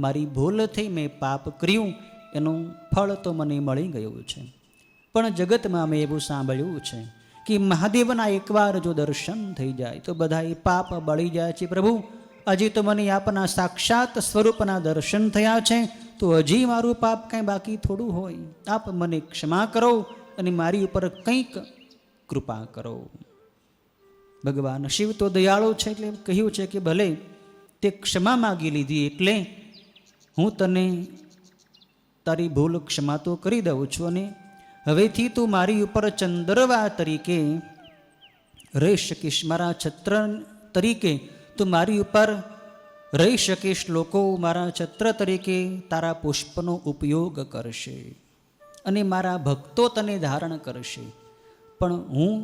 મારી ભૂલ થઈ, મેં પાપ કર્યું, એનું ફળ તો મને મળી ગયું છે. પણ જગતમાં મેં એવું સાંભળ્યું છે કે મહાદેવના એકવાર જો દર્શન થઈ જાય તો બધા એ પાપ બળી જાય છે. પ્રભુ, હજી તો મને આપના સાક્ષાત સ્વરૂપના દર્શન થયા છે, તો હજી મારું પાપ કાંઈ બાકી થોડું હોય. આપ મને ક્ષમા કરો અને મારી ઉપર કંઈક કૃપા કરો. ભગવાન શિવ તો દયાળુ છે, એટલે કહ્યું છે કે ભલે તે ક્ષમા માગી લીધી, એટલે હું તને તારી ભૂલ ક્ષમા તો કરી દઉં છું, અને હવેથી તું મારી ઉપર ચંદ્રવા તરીકે રહી શકીશ, મારા છત્ર તરીકે તું મારી ઉપર રહી શકીશ. લોકો મારા છત્ર તરીકે તારા પુષ્પનો ઉપયોગ કરશે અને મારા ભક્તો તને ધારણ કરશે, પણ હું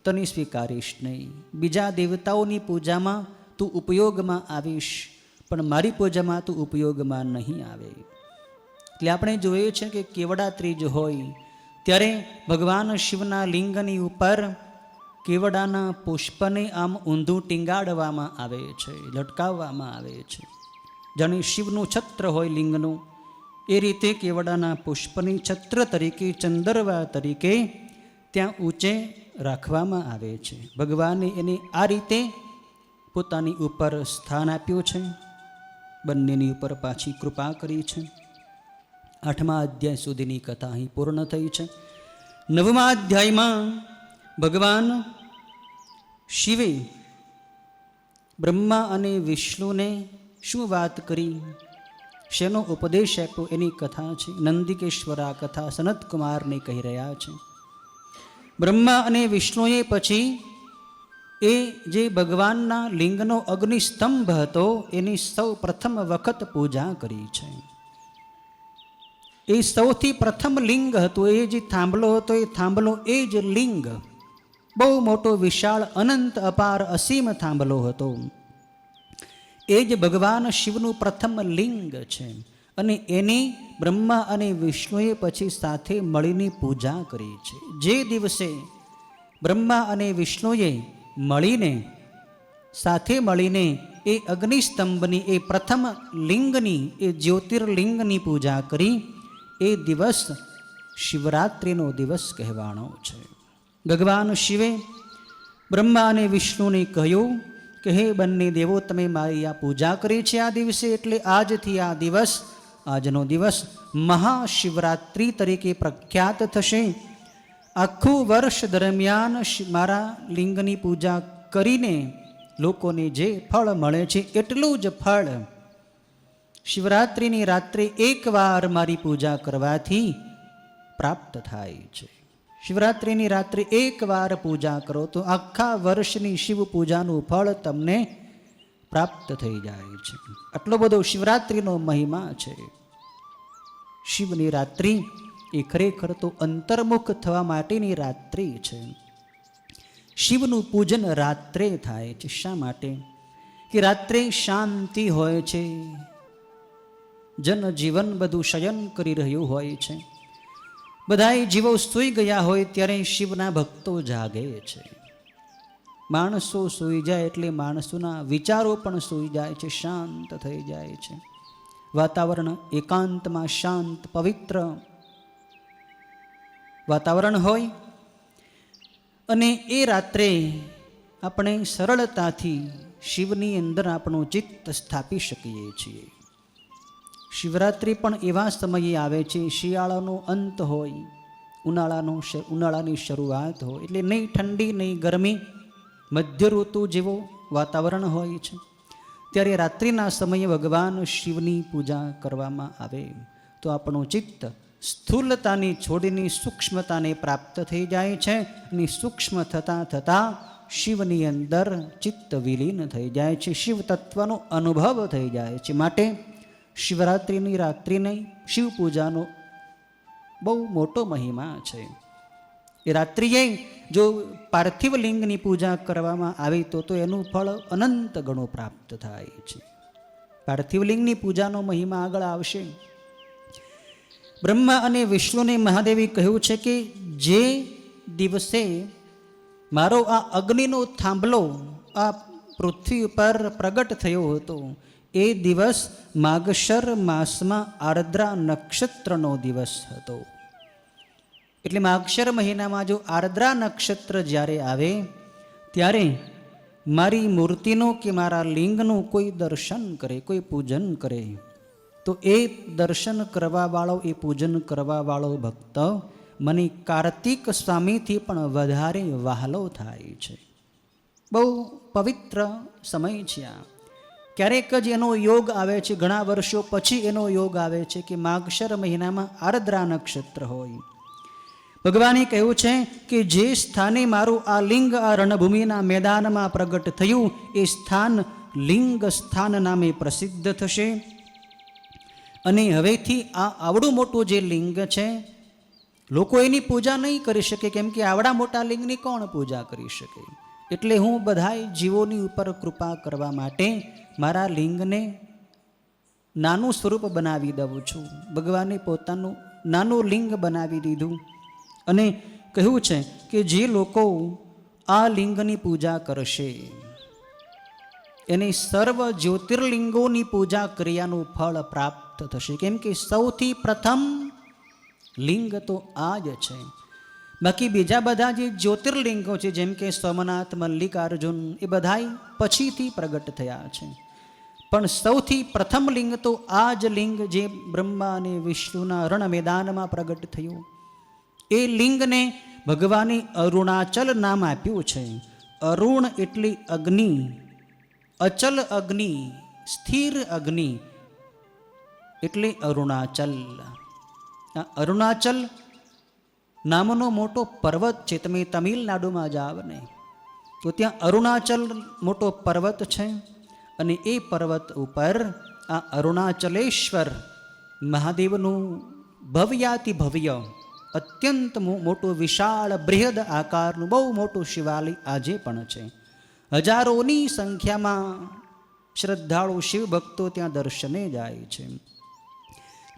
તને સ્વીકારીશ નહીં. બીજા દેવતાઓની પૂજામાં તું ઉપયોગમાં આવીશ, પણ મારી પૂજામાં તું ઉપયોગમાં નહીં આવે. એટલે આપણે જોઈએ છે કે કેવડા ત્રીજ હોય ત્યારે ભગવાન શિવના લિંગની ઉપર કેવડાના પુષ્પને આમ ઊંધું ટીંગાડવામાં આવે છે, લટકાવવામાં આવે છે, જાણે શિવનું છત્ર હોય લિંગનું, એ રીતે કેવડાના પુષ્પની છત્ર તરીકે, ચંદરવા તરીકે ત્યાં ઊંચે રાખવામાં આવે છે. ભગવાને એને આ રીતે પોતાની ઉપર સ્થાન આપ્યું છે, બંનેની ઉપર પાછી કૃપા કરી છે. 8મા અધ્યાય સુધીની કથા અહીં પૂર્ણ થઈ છે. 9મા અધ્યાયમાં ભગવાન શિવે બ્રહ્મા અને વિષ્ણુને શું વાત કરી, શેનો ઉપદેશ આપ્યો, એની કથા છે. નંદિકેશ્વરા કથા સનતકુમારને કહી રહ્યા છે. બ્રહ્મા અને વિષ્ણુએ પછી એ જે ભગવાનના લિંગનો અગ્નિસ્તંભ હતો એની સૌ પ્રથમ વખત પૂજા કરી છે. એ સૌથી પ્રથમ લિંગ હતું. એ જે થાંભલો હતો એ થાંભલો એ જ લિંગ, બહુ મોટો વિશાળ અનંત અપાર અસીમ થાંભલો હતો. એ જ ભગવાન શિવનું પ્રથમ લિંગ છે. અને એની બ્રહ્મા અને વિષ્ણુએ પછી સાથે મળીને પૂજા કરી છે. જે દિવસે બ્રહ્મા અને વિષ્ણુએ મળીને સાથે મળીને એ અગ્નિસ્તંભની એ પ્રથમ લિંગની એ જ્યોતિર્લિંગની પૂજા કરી, એ દિવસ શિવરાત્રિનો દિવસ કહેવાનો છે. ભગવાન શિવે બ્રહ્મા અને વિષ્ણુને કહ્યું કે હે બંને દેવો, તમે મારી આ પૂજા કરી છે આ દિવસે, એટલે આજથી આ દિવસ, આજનો દિવસ મહાશિવરાત્રિ તરીકે પ્રખ્યાત થશે. આખું વર્ષ દરમિયાન મારા લિંગની પૂજા કરીને લોકોને જે ફળ મળે છે એટલું જ ફળ શિવરાત્રિની રાત્રે એકવાર મારી પૂજા કરવાથી પ્રાપ્ત થાય છે. શિવરાત્રિની રાત્રે એકવાર પૂજા કરો તો આખા વર્ષની શિવ પૂજાનું ફળ તમને પ્રાપ્ત થઈ જાય છે. આટલો બધો શિવરાત્રિનો મહિમા છે. શિવની રાત્રિ એ ખરેખર તો અંતર્મુખ થવા માટેની રાત્રિ છે. શિવનું પૂજન રાત્રે થાય છે. શા માટે? કે રાત્રે શાંતિ હોય છે, જનજીવન બધું શયન કરી રહ્યું હોય છે, બધાય જીવો સૂઈ ગયા હોય ત્યારે શિવના ભક્તો જાગે છે. માણસો સૂઈ જાય એટલે માણસોના વિચારો પણ સૂઈ જાય છે, શાંત થઈ જાય છે. વાતાવરણ એકાંતમાં શાંત પવિત્ર વાતાવરણ હોય અને એ રાત્રે આપણે સરળતાથી શિવની અંદર આપણું ચિત્ત સ્થાપી શકીએ છીએ. શિવરાત્રિ પણ એવા સમયે આવે છે, શિયાળાનો અંત હોય, ઉનાળાની શરૂઆત હોય, એટલે નહીં ઠંડી નહીં ગરમી, મધ્ય ઋતુ જેવો વાતાવરણ હોય છે. ત્યારે રાત્રિના સમયે ભગવાન શિવની પૂજા કરવામાં આવે તો આપણું ચિત્ત સ્થૂલતાની છોડીને સૂક્ષ્મતાને પ્રાપ્ત થઈ જાય છે. અને સૂક્ષ્મ થતાં થતાં શિવની અંદર ચિત્ત વિલીન થઈ જાય છે, શિવ તત્વનો અનુભવ થઈ જાય છે. માટે શિવરાત્રિની રાત્રિને શિવ પૂજાનો બહુ મોટો મહિમા છે. એ રાત્રિએ જો પાર્થિવ લિંગની પૂજા કરવામાં આવે તો એનું ફળ અનંત ગણું પ્રાપ્ત થાય છે. પાર્થિવ લિંગની પૂજાનો મહિમા આગળ આવશે. બ્રહ્મા અને વિષ્ણુને મહાદેવે કહ્યું છે કે જે દિવસે મારો આ અગ્નિનો થાંભલો આ પૃથ્વી પર પ્રગટ થયો હતો એ દિવસ માગશર માસમાં આર્દ્રા નક્ષત્રનો દિવસ હતો. એટલે માગશર મહિનામાં જો આર્દ્રા નક્ષત્ર જ્યારે આવે ત્યારે મારી મૂર્તિનો કે મારા લિંગનું કોઈ દર્શન કરે, કોઈ પૂજન કરે તો એ દર્શન કરવાવાળો, એ પૂજન કરવાવાળો ભક્ત મને કાર્તિક સ્વામીથી પણ વધારે વહાલો થાય છે. બહુ પવિત્ર સમય છે આ. ક્યારેક જ એનો યોગ આવે છે, ઘણા વર્ષો પછી એનો યોગ આવે છે કે માગશર મહિનામાં આર્દ્રા નક્ષત્ર હોય. ભગવાને કહ્યું છે કે જે સ્થાને મારું આ લિંગ આ રણભૂમિના મેદાનમાં પ્રગટ થયું એ સ્થાન લિંગ સ્થાન નામે પ્રસિદ્ધ થશે. અને હવેથી આ આવડું મોટું જે લિંગ છે લોકો એની પૂજા નહીં કરી શકે, કેમ કે આવડા મોટા લિંગની કોણ પૂજા કરી શકે. એટલે હું બધાય જીવોની ઉપર કૃપા કરવા માટે મારા લિંગને નાનું સ્વરૂપ બનાવી દઉં છું. ભગવાને પોતાનું નાનું લિંગ બનાવી દીધું અને કહ્યું છે કે જે લોકો આ લિંગની પૂજા કરશે એને સર્વ જ્યોતિર્લિંગોની પૂજા કર્યાનું ફળ પ્રાપ્ત થશે. કેમ કે સૌથી પ્રથમ લિંગ તો આ જ છે. બાકી બીજા બધા જે જ્યોતિર્લિંગો છે જેમ કે સોમનાથ, મલ્લિકાર્જુન, એ બધાય પછીથી પ્રગટ થયા છે. પણ સૌથી પ્રથમ લિંગ તો આ જ લિંગ જે બ્રહ્મા અને વિષ્ણુના રણ મેદાનમાં પ્રગટ થયું. એ લિંગને ભગવાને અરુણાચલ નામ આપ્યું છે. અરુણ એટલે અગ્નિ, અચલ અગ્નિ, સ્થિર અગ્નિ એટલે અરુણાચલ. આ અરુણાચલ નામનો મોટો પર્વત છે. તમે તમિલનાડુમાં જાવ ને તો ત્યાં અરુણાચલ મોટો પર્વત છે અને એ પર્વત ઉપર આ અરુણાચલેશ્વર મહાદેવનું ભવ્યાતિ ભવ્ય અત્યંત મોટું વિશાળ બૃહદ આકારનું બહુ મોટું શિવાલય આજે પણ છે. હજારોની સંખ્યામાં શ્રદ્ધાળુ શિવ ભક્તો ત્યાં દર્શને જાય છે.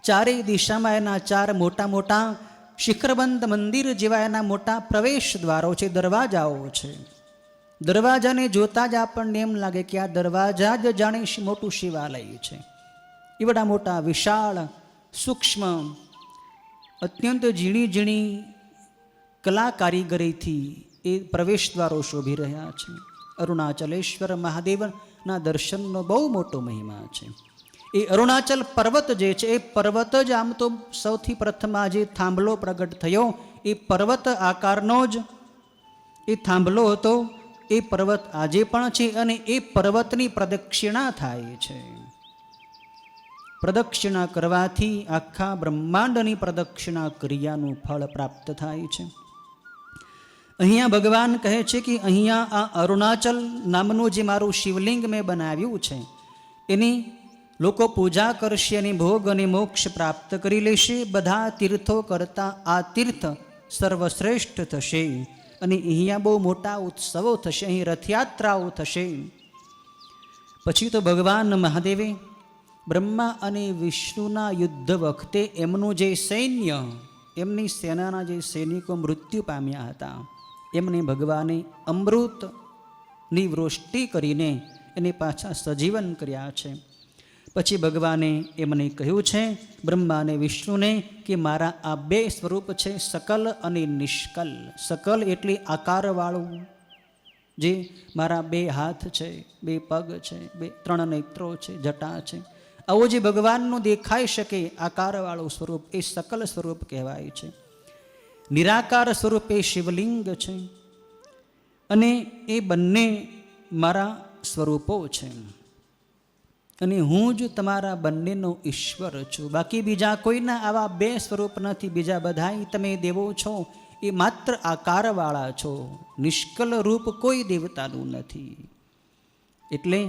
ચારેય દિશામાં એના ચાર મોટા મોટા શિખરબંધ મંદિર જેવા એના મોટા પ્રવેશ દ્વારો છે, દરવાજાઓ છે. દરવાજાને જોતા જ આપણને એમ લાગે કે આ દરવાજા જ જાણે મોટું શિવાલય છે. એવડા મોટા વિશાળ સૂક્ષ્મ અત્યંત ઝીણી ઝીણી કલા કારીગરીથી એ પ્રવેશ દ્વારો શોભી રહ્યા છે. અરુણાચલેશ્વર મહાદેવના દર્શનનો બહુ મોટો મહિમા છે. એ અરુણાચલ પર્વત જે છે એ પર્વત જ આમ તો સૌથી પ્રથમ આ જે થાંભલો પ્રગટ થયો એ પર્વત આકારનો જ એ થાંભલો હતો. એ પર્વત આજે પણ છે અને એ પર્વતની પ્રદક્ષિણા થાય છે. પ્રદક્ષિણા કરવાથી આખા બ્રહ્માંડની પ્રદક્ષિણા ક્રિયાનું ફળ પ્રાપ્ત થાય છે. અહીંયા ભગવાન કહે છે કે અહીંયા આ અરુણાચલ નામનું જે મારું શિવલિંગ મેં બનાવ્યું છે એની લોકો પૂજા કરશે અને ભોગ અને મોક્ષ પ્રાપ્ત કરી લેશે. બધા તીર્થો કરતાં આ તીર્થ સર્વશ્રેષ્ઠ થશે અને અહીંયા બહુ મોટા ઉત્સવો થશે, અહીં રથયાત્રાઓ થશે. પછી તો ભગવાન મહાદેવે બ્રહ્મા અને વિષ્ણુના યુદ્ધ વખતે એમનું જે સૈન્ય, એમની સેનાના જે સૈનિકો મૃત્યુ પામ્યા હતા એમને ભગવાને અમૃતની વૃષ્ટિ કરીને એને પાછા સજીવન કર્યા છે. પછી ભગવાને એમને કહ્યું છે બ્રહ્મા અને વિષ્ણુને કે મારા આ બે સ્વરૂપ છે, સકલ અને નિષ્કલ. સકલ એટલે આકારવાળું, જે મારા બે હાથ છે, બે પગ છે, ત્રણ નેત્રો છે, જટા છે, આવો જે ભગવાનનું દેખાઈ શકે આકારવાળું સ્વરૂપ એ સકલ સ્વરૂપ કહેવાય છે. નિરાકાર સ્વરૂપ એ શિવલિંગ છે અને એ બંને મારા સ્વરૂપો છે અને હું જ તમારા બંનેનો ઈશ્વર છું. બાકી બીજા કોઈના આવા બે સ્વરૂપ નથી. બીજા બધાય તમે દેવો છો એ માત્ર આકારવાળા છો, નિષ્કલ રૂપ કોઈ દેવતાનું નથી. એટલે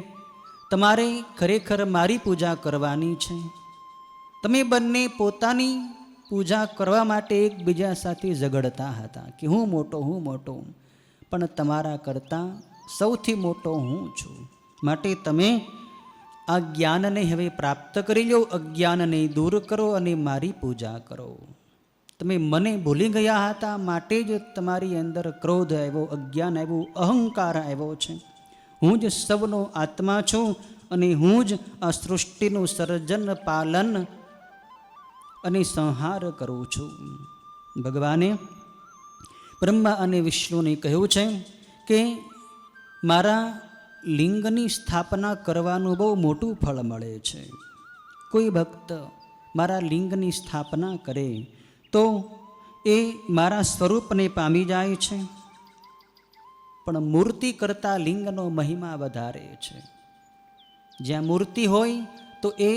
તમારે ખરેખર મારી પૂજા કરવાની છે. તમે બંને પોતાની પૂજા કરવા માટે એકબીજા સાથે ઝઘડતા હતા કે હું મોટો, પણ તમારા કરતાં સૌથી મોટો હું છું. માટે તમે આ જ્ઞાનને હવે પ્રાપ્ત કરી લો, અજ્ઞાનને દૂર કરો અને મારી પૂજા કરો. તમે મને ભૂલી ગયા હતા માટે જ તમારી અંદર ક્રોધ આવ્યો, અજ્ઞાન આવ્યું, અહંકાર આવ્યો છે. હું જ સૌનો આત્મા છું અને હું જ આ સૃષ્ટિનું સર્જન, પાલન અને સંહાર કરું છું. ભગવાને બ્રહ્મા અને વિષ્ણુને કહ્યું છે કે મારા લિંગની સ્થાપના કરવાનું બહુ મોટું ફળ મળે છે. કોઈ ભક્ત મારા લિંગની સ્થાપના કરે તો એ મારા સ્વરૂપને પામી જાય છે, પણ મૂર્તિ કરતાં લિંગનો મહિમા વધારે છે. જ્યાં મૂર્તિ હોય તો એ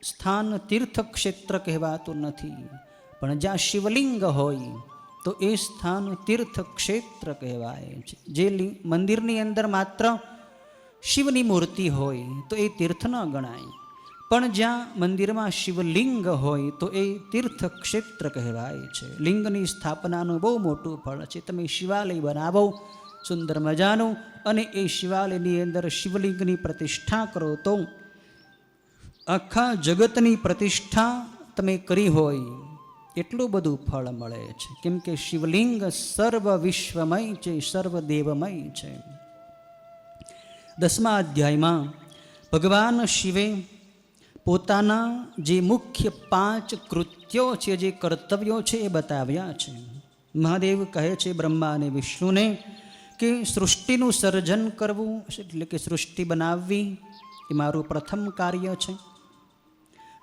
સ્થાન તીર્થક્ષેત્ર કહેવાતું નથી, પણ જ્યાં શિવલિંગ હોય તો એ સ્થાન તીર્થક્ષેત્ર કહેવાય છે. જે મંદિરની અંદર માત્ર શિવની મૂર્તિ હોય તો એ તીર્થ ન ગણાય, પણ જ્યાં મંદિરમાં શિવલિંગ હોય તો એ તીર્થક્ષેત્ર કહેવાય છે. લિંગની સ્થાપનાનું બહુ મોટું ફળ છે. તમે શિવાલય બનાવો સુંદર મજાનું અને એ શિવાલયની અંદર શિવલિંગની પ્રતિષ્ઠા કરો તો આખા જગતની પ્રતિષ્ઠા તમે કરી હોય એટલું બધું ફળ મળે છે. કેમ કે શિવલિંગ સર્વ વિશ્વમય છે, સર્વદેવમય છે. 10મા અધ્યાયમાં ભગવાન શિવે પોતાના જે મુખ્ય 5 કૃત્યો છે, જે કર્તવ્યો છે એ બતાવ્યા છે. મહાદેવ કહે છે બ્રહ્મા અને વિષ્ણુને કે સૃષ્ટિનું સર્જન કરવું એટલે કે સૃષ્ટિ બનાવવી એ મારું પ્રથમ કાર્ય છે.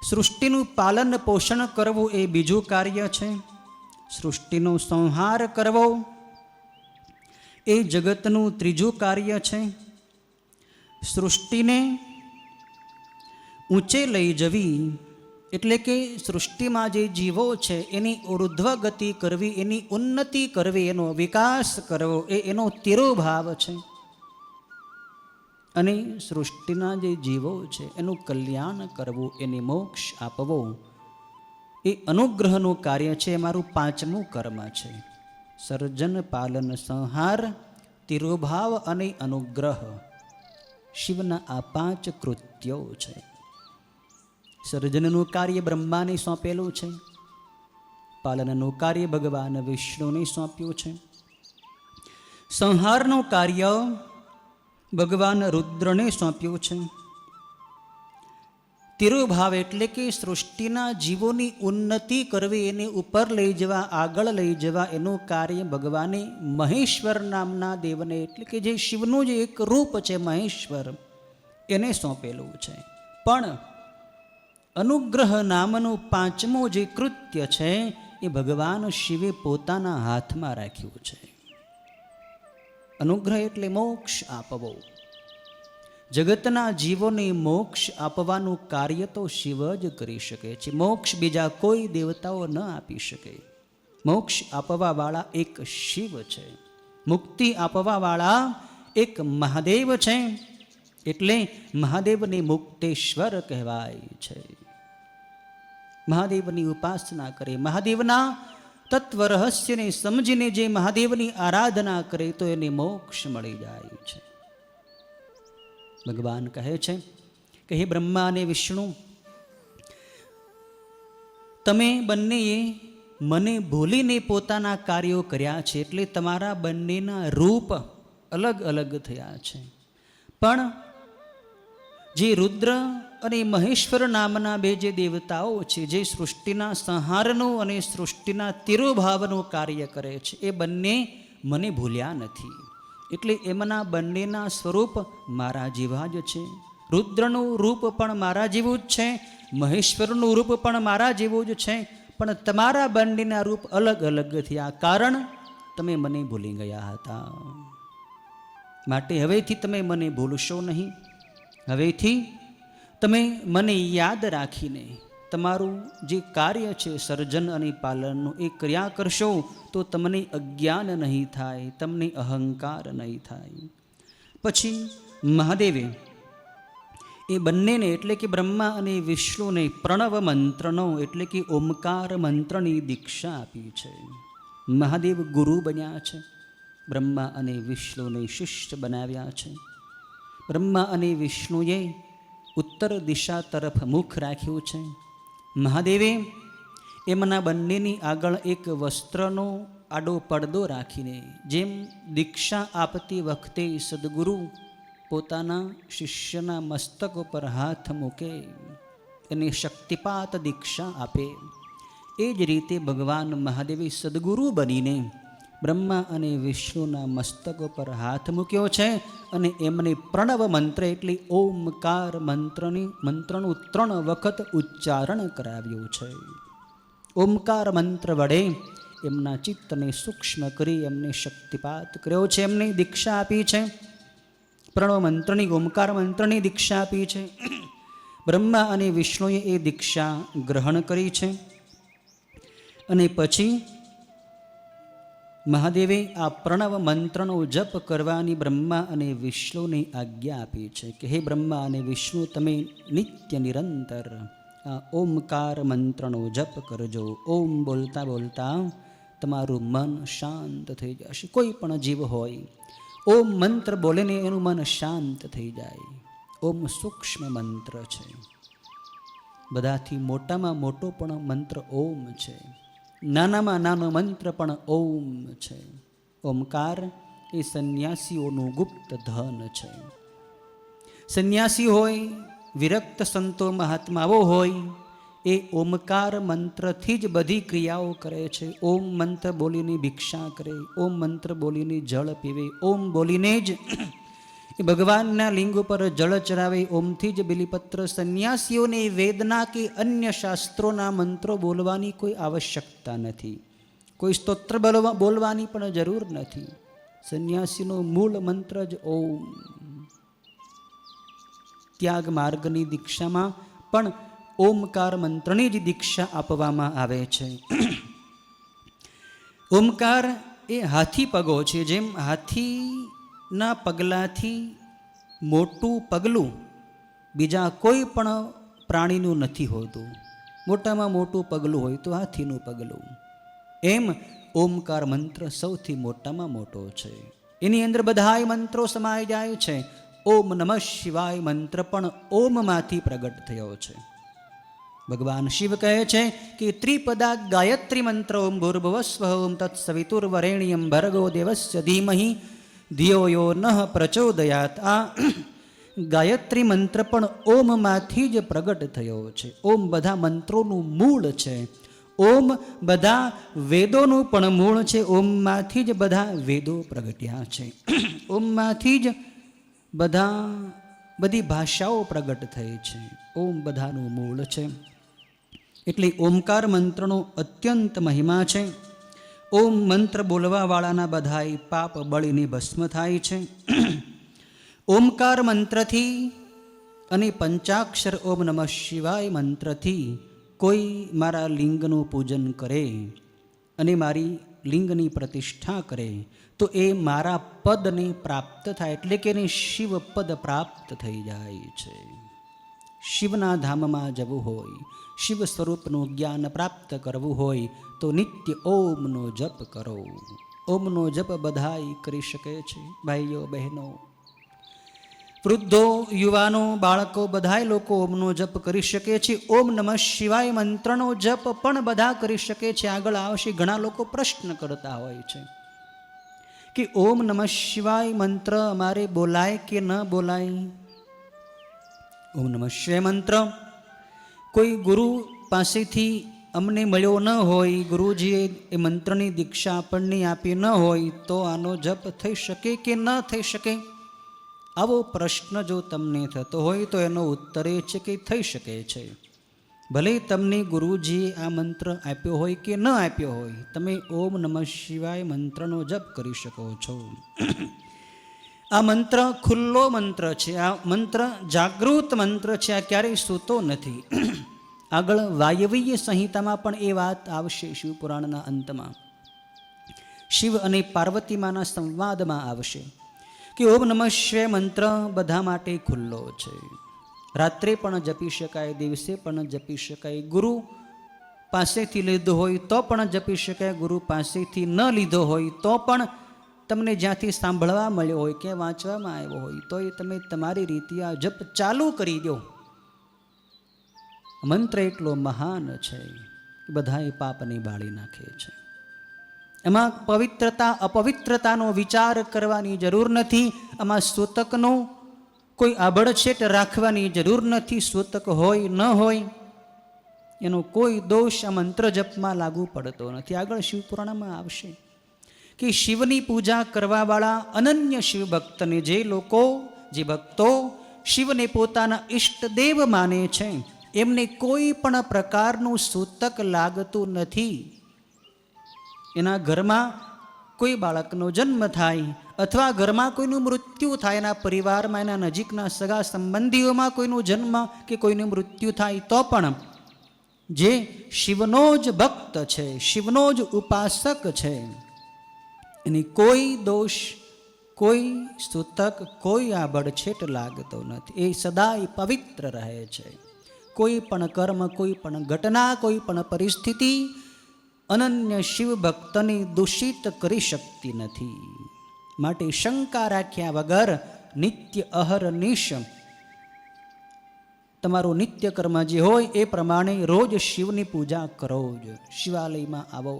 સૃષ્ટિનું પાલન પોષણ કરવું એ બીજું કાર્ય છે. સૃષ્ટિનો સંહાર કરવો એ જગતનું ત્રીજું કાર્ય છે. સૃષ્ટિને ઊંચે લઈ જવી એટલે કે સૃષ્ટિમાં જે જીવો છે એની ઉર્ધ્વ ગતિ કરવી, એની ઉન્નતિ કરવી, એનો વિકાસ કરવો એ એનો તિરોભાવ છે. અને સૃષ્ટિના જે જીવો છે એનું કલ્યાણ કરવું, એને મોક્ષ આપવો એ અનુગ્રહનું કાર્ય છે, એ મારું પાંચમું કર્મ છે. સર્જન, પાલન, સંહાર, તિરોભાવ અને અનુગ્રહ, શિવના આ 5 કૃત્યો છે. સર્જનનું કાર્ય બ્રહ્માને સોંપેલું છે, પાલનનું કાર્ય ભગવાન વિષ્ણુને સોંપ્યું છે, સંહારનું કાર્ય ભગવાન રુદ્રને સોંપ્યું છે, તિરુભાવ એટલે કે સૃષ્ટિના જીવોની ઉન્નતિ કરવી, એને ઉપર લઈ જવા, આગળ લઈ જવા, એનું કાર્ય ભગવાને મહેશ્વર નામના દેવને, એટલે કે જે શિવનું જે એક રૂપ છે મહેશ્વર, એને સોંપેલું છે. પણ અનુગ્રહ નામનું પાંચમું જે કૃત્ય છે એ ભગવાન શિવે પોતાના હાથમાં રાખ્યું છે. અનુગ્રહ એટલે મોક્ષ આપવો. જગતના જીવોને મોક્ષ આપવાનું કાર્ય તો શિવ જ કરી શકે છે. મોક્ષ બીજા કોઈ દેવતાઓ ન આપી શકે. મોક્ષ આપવાવાળા એક શિવ છે, મુક્તિ આપવાવાળા એક મહાદેવ છે. એટલે મહાદેવને મુક્તેશ્વર કહેવાય છે. મહાદેવની ઉપાસના કરે, મહાદેવના તત્વ રહસ્યને સમજીને જે મહાદેવની આરાધના કરે તો એને મોક્ષ મળી જાય છે. ભગવાન કહે છે કે હે બ્રહ્મા અને વિષ્ણુ, તમે બંનેએ મને ભૂલીને પોતાના કાર્યો કર્યા છે, એટલે તમારા બંનેના રૂપ અલગ અલગ થયા છે. પણ જે રુદ્ર અને મહેશ્વર નામના બે જે દેવતાઓ છે, જે સૃષ્ટિના સંહારનું અને સૃષ્ટિના તિરોભાવનું કાર્ય કરે છે, એ બંને મને ભૂલ્યા નથી. એટલે એમના બંનેના સ્વરૂપ મારા જેવા જ છે. રુદ્રનું રૂપ પણ મારા જેવું જ છે, મહેશ્વરનું રૂપ પણ મારા જેવું જ છે. પણ તમારા બંનેના રૂપ અલગ અલગ થયા, કારણ તમે મને ભૂલી ગયા હતા. માટે હવેથી તમે મને ભૂલશો નહીં. હવેથી તમે મને યાદ રાખીને તમારું જે કાર્ય છે સર્જન અને પાલનનું, એ કર્યા કરશો તો તમને અજ્ઞાન નહીં થાય, તમને અહંકાર નહીં થાય. પછી મહાદેવે એ બંનેને એટલે કે બ્રહ્મા અને વિષ્ણુને પ્રણવ મંત્રનો એટલે કે ઓમકાર મંત્રની દીક્ષા આપી છે. મહાદેવ ગુરુ બન્યા છે, બ્રહ્મા અને વિષ્ણુને શિષ્ય બનાવ્યા છે. બ્રહ્મા અને વિષ્ણુએ ઉત્તર દિશા તરફ મુખ રાખ્યું છે. મહાદેવે એમના બંનેની આગળ એક વસ્ત્રનો આડો પડદો રાખીને, જેમ દીક્ષા આપતી વખતે સદગુરુ પોતાના શિષ્યના મસ્તક ઉપર હાથ મૂકે અને શક્તિપાત દીક્ષા આપે, એ જ રીતે ભગવાન મહાદેવે સદગુરુ બનીને બ્રહ્મા અને વિષ્ણુના મસ્તક ઉપર હાથ મૂક્યો છે અને એમને પ્રણવ મંત્ર એટલે ઓમકાર મંત્રનું 3 વખત ઉચ્ચારણ કરાવ્યું છે. ઓમકાર મંત્ર વડે એમના ચિત્તને સૂક્ષ્મ કરી એમને શક્તિપાત કર્યો છે, એમને દીક્ષા આપી છે. પ્રણવ મંત્રની, ઓમકાર મંત્રની દીક્ષા આપી છે. બ્રહ્મા અને વિષ્ણુએ એ દીક્ષા ગ્રહણ કરી છે. અને પછી મહાદેવે આ પ્રણવ મંત્રનો જપ કરવાની બ્રહ્મા અને વિષ્ણુને આજ્ઞા આપી છે કે હે બ્રહ્મા અને વિષ્ણુ, તમે નિત્ય નિરંતર આ ઓમકાર મંત્રનો જપ કરજો. ઓમ બોલતા બોલતા તમારું મન શાંત થઈ જશે. કોઈ પણ જીવ હોય, ઓમ મંત્ર બોલે ને એનું મન શાંત થઈ જાય. ઓમ સૂક્ષ્મ મંત્ર છે, બધાથી મોટામાં મોટો પણ મંત્ર ઓમ છે. નાનામાં નાનો મંત્ર પણ ઓમ છે. ઓમકાર એ સંન્યાસીઓનું ગુપ્ત ધન છે. સંન્યાસી હોય, વિરક્ત સંતો મહાત્માઓ હોય, એ ઓમકાર મંત્રથી જ બધી ક્રિયાઓ કરે છે. ઓમ મંત્ર બોલીને ભિક્ષા કરે, ઓમ મંત્ર બોલીને જળ પીવે, ઓમ બોલીને જ એ ભગવાનના લિંગ ઉપર જળ ચડાવે, ઓમથી જ બિલીપત્ર. સંન્યાસીઓને વેદના કે અન્ય શાસ્ત્રોના મંત્રો બોલવાની કોઈ આવશ્યકતા નથી, કોઈ સ્તોત્ર બોલવાની પણ જરૂર નથી. સંન્યાસીનો મૂળ મંત્ર જ ઓમ. ત્યાગ માર્ગની દીક્ષામાં પણ ઓમકાર મંત્રની જ દીક્ષા આપવામાં આવે છે. ઓમકાર એ હાથી પગો છે. જેમ હાથીના પગલાથી મોટું પગલું બીજા કોઈ પણ પ્રાણીનું નથી હોતું, મોટામાં મોટું પગલું હોય તો હાથીનું પગલું. એમ ઓમકાર મંત્ર સૌથી મોટામાં મોટો છે. એની અંદર બધાય મંત્રો સમાઈ જાય છે. ઓમ નમઃ શિવાય મંત્ર પણ ઓમમાંથી પ્રગટ થયો છે. ભગવાન શિવ કહે છે કે ત્રિપદા ગાયત્રી મંત્ર ઓમ ભૂર્ભુવસ્વ ઓમ તત્સવિતુર્વરેણ્યમ ભર્ગો દેવસ્ય ધીમહિ ધિયો યો નઃ પ્રચોદયાત. આ ગાયત્રી મંત્ર પણ ઓમમાંથી જ પ્રગટ થયો છે. ઓમ બધા મંત્રોનું મૂળ છે. ઓમ બધા વેદોનું પણ મૂળ છે. ઓમમાંથી જ બધા વેદો પ્રગટ્યા છે. ઓમમાંથી જ બધી ભાષાઓ પ્રગટ થઈ છે. ઓમ બધાનું મૂળ છે. એટલે ઓમકાર મંત્રનો અત્યંત મહિમા છે. ઓમ મંત્ર બોલવાવાળાના બધાય પાપ બળીને ભસ્મ થાય છે. ઓમકાર મંત્રથી અને પંચાક્ષર ઓમ નમઃ શિવાય મંત્રથી કોઈ મારા લિંગનું પૂજન કરે અને મારી લિંગની પ્રતિષ્ઠા કરે તો એ મારા પદને પ્રાપ્ત થાય, એટલે કે એને શિવ પદ પ્રાપ્ત થઈ જાય છે. શિવના ધામમાં જવું હોય, શિવ સ્વરૂપનું જ્ઞાન પ્રાપ્ત કરવું હોય તો નિત્ય ઓમનો જપ કરો. ઓમનો જપ બધાય કરી શકે છે. ભાઈઓ બહેનો, વૃદ્ધો, યુવાનો, બાળકો બધાય લોકો ઓમનો જપ કરી શકે છે. ઓમ નમઃ શિવાય મંત્રનો જપ પણ બધા કરી શકે છે. આગળ આવશે. ઘણા લોકો પ્રશ્ન કરતા હોય છે કે ઓમ નમઃ શિવાય મંત્ર અમારે બોલાય કે ન બોલાય? ઓમ નમઃ શિવાય મંત્ર કોઈ ગુરુ પાસેથી અમને મળ્યો ન હોય, ગુરુજીએ એ મંત્રની દીક્ષા આપણને આપી ન હોય તો આનો જપ થઈ શકે કે ન થઈ શકે? આવો પ્રશ્ન જો તમને થતો હોય તો એનો ઉત્તર એ છે કે થઈ શકે છે. ભલે તમને ગુરુજીએ આ મંત્ર આપ્યો હોય કે ન આપ્યો હોય, તમે ઓમ નમઃ શિવાય મંત્રનો જપ કરી શકો છો. આ મંત્ર ખુલ્લો મંત્ર છે. આ મંત્ર જાગૃત મંત્ર છે. આ ક્યારેય સૂતો નથી. આગળ વાયવીય સંહિતામાં પણ એ વાત આવશે. શિવપુરાણના અંતમાં શિવ અને પાર્વતીમાના સંવાદમાં આવશે કે ઓમ નમઃ શિવાય મંત્ર બધા માટે ખુલ્લો છે. રાત્રે પણ જપી શકાય, દિવસે પણ જપી શકાય. ગુરુ પાસેથી લીધો હોય તો પણ જપી શકાય, ગુરુ પાસેથી ન લીધો હોય તો પણ તમને જ્યાંથી સાંભળવા મળ્યો હોય કે વાંચવામાં આવ્યો હોય તો એ તમે તમારી રીતે આ જપ ચાલુ કરી દો. મંત્ર એટલો મહાન છે કે બધાએ પાપને બાળી નાખે છે. એમાં પવિત્રતા અપવિત્રતાનો વિચાર કરવાની જરૂર નથી. આમાં સૂતકનો કોઈ આભડછેટ રાખવાની જરૂર નથી. સૂતક હોય ન હોય એનો કોઈ દોષ આ મંત્ર જપમાં લાગુ પડતો નથી. આગળ શિવપુરાણમાં આવશે કે શિવની પૂજા કરવાવાળા અનન્ય શિવ ભક્તને જે ભક્તો શિવને પોતાના ઈષ્ટદેવ માને છે એમને કોઈ પણ પ્રકારનું સૂતક લાગતું નથી. એના ઘરમાં કોઈ બાળકનો જન્મ થાય અથવા ઘરમાં કોઈનું મૃત્યુ થાય, એના પરિવારમાં એના નજીકના સગા સંબંધીઓમાં કોઈનું જન્મ કે કોઈનું મૃત્યુ થાય તો પણ જે શિવનો જ ભક્ત છે, શિવનો જ ઉપાસક છે, એની કોઈ દોષ, કોઈ સૂતક, કોઈ આભડછેટ લાગતો નથી. એ સદાય પવિત્ર રહે છે. કોઈ પણ કર્મ, કોઈ પણ ઘટના, કોઈ પણ પરિસ્થિતિ અનન્ય શિવ ભક્તને દૂષિત કરી શકતી નથી. માટે શંકા રાખ્યા વગર નિત્ય અહર્નિશ તમારું નિત્ય કર્મ જે હોય એ પ્રમાણે રોજ શિવની પૂજા કરો જ. શિવાલયમાં આવો,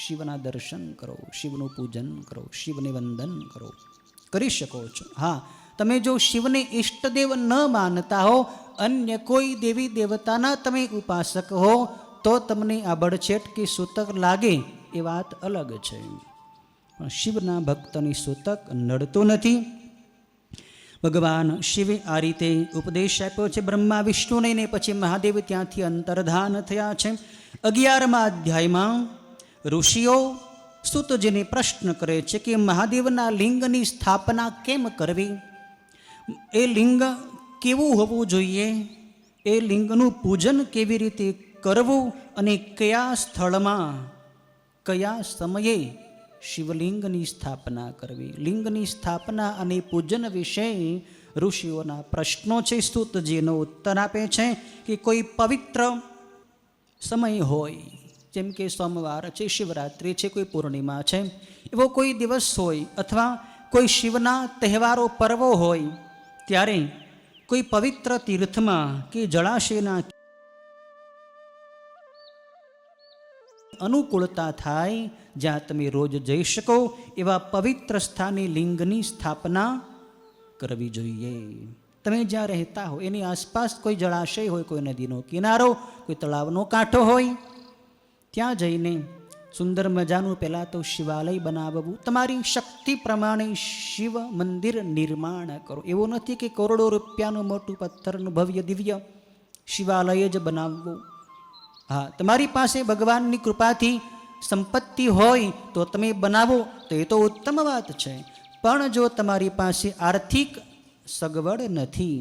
શિવના દર્શન કરો, શિવનું પૂજન કરો, શિવને વંદન કરો, કરી શકો છો. હા, તમે જો શિવને ઈષ્ટદેવ ન માનતા હો, અન્ય કોઈ દેવી દેવતાના તમે ઉપાસક હો તો તમને આ બળછેટ કે સૂતક લાગે એ વાત અલગ છે. પણ શિવના ભક્તની સૂતક નડતો નથી. ભગવાન શિવે આ રીતે ઉપદેશ આપ્યો છે બ્રહ્મા વિષ્ણુને, ને પછી મહાદેવ ત્યાંથી અંતર્ધાન થયા છે. 11મા અધ્યાયમાં ઋષિઓ સૂતજીને પ્રશ્ન કરે છે કે મહાદેવના લિંગની સ્થાપના કેમ કરવી, એ લિંગ કેવું હોવું જોઈએ, એ લિંગનું પૂજન કેવી રીતે કરવું અને કયા સ્થળમાં કયા સમયે શિવલિંગની સ્થાપના કરવી. લિંગની સ્થાપના અને પૂજન વિશે ઋષિઓના પ્રશ્નો છે. સૂતજીનો ઉત્તર આપે છે કે કોઈ પવિત્ર સમય હોય, જેમ કે સોમવાર છે, શિવરાત્રિ છે, કોઈ પૂર્ણિમા છે, એવો કોઈ દિવસ હોય અથવા કોઈ શિવના તહેવારો પર્વો હોય, ત્યારે કોઈ પવિત્ર તીર્થમાં કે જળાશયના અનુકૂળતા થાય જ્યાં તમે રોજ જઈ શકો એવા પવિત્ર સ્થાને લિંગની સ્થાપના કરવી જોઈએ. તમે જ્યાં રહેતા હો એની આસપાસ કોઈ જળાશય હોય, કોઈ નદીનો કિનારો, કોઈ તળાવનો કાંઠો હોય, ત્યાં જઈને સુંદર મજાનું પહેલાં તો શિવાલય બનાવવું. તમારી શક્તિ પ્રમાણે શિવ મંદિર નિર્માણ કરો. એવું નથી કે કરોડો રૂપિયાનું મોટું પથ્થરનું ભવ્ય દિવ્ય શિવાલય જ બનાવવું. હા, તમારી પાસે ભગવાનની કૃપાથી સંપત્તિ હોય તો તમે બનાવો તો એ તો ઉત્તમ વાત છે. પણ જો તમારી પાસે આર્થિક સગવડ નથી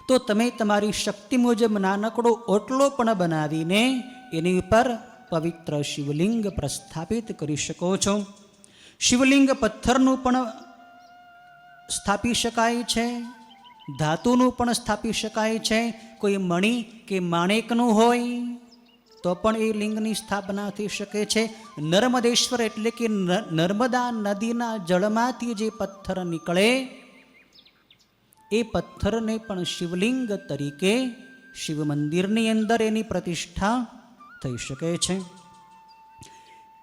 તો તમે તમારી શક્તિ મુજબ નાનકડો ઓટલો પણ બનાવીને એની ઉપર પવિત્ર શિવલિંગ પ્રસ્થાપિત કરી શકો છો. શિવલિંગ પથ્થરનું પણ સ્થાપી શકાય છે, ધાતુનું પણ સ્થાપી શકાય છે. કોઈ મણી કે માણેકનું હોય તો પણ એ લિંગની સ્થાપના થઈ શકે છે. નર્મદેશ્વર એટલે કે નર્મદા નદીના જળમાંથી જે પથ્થર નીકળે એ પથ્થરને પણ શિવલિંગ તરીકે શિવ મંદિરની અંદર એની પ્રતિષ્ઠા થઈ શકે છે.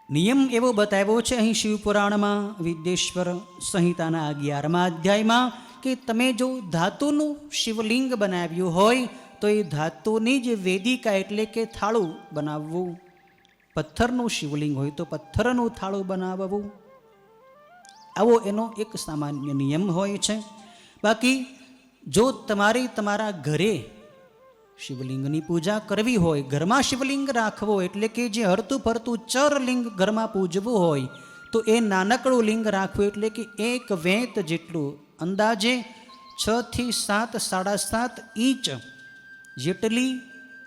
નિયમ એવો બતાવ્યો છે અહીં શિવપુરાણમાં વિદ્યેશ્વર સંહિતાના 11મા અધ્યાયમાં કે તમે જો ધાતુનું શિવલિંગ બનાવ્યું હોય તો એ ધાતુની જ વેદિકા એટલે કે થાળું બનાવવું. પથ્થરનું શિવલિંગ હોય તો પથ્થરનું થાળું બનાવવું. આવો એનો એક સામાન્ય નિયમ હોય છે. બાકી જો તમારે તમારા ઘરે શિવલિંગની પૂજા કરવી હોય, ઘરમાં શિવલિંગ રાખવો એટલે કે જે હરતું ફરતું ચર લિંગ ઘરમાં પૂજવું હોય તો એ નાનકડું લિંગ રાખવું એટલે કે એક વેંત જેટલું, અંદાજે 6 થી 7, 7.5 ઇંચ જેટલી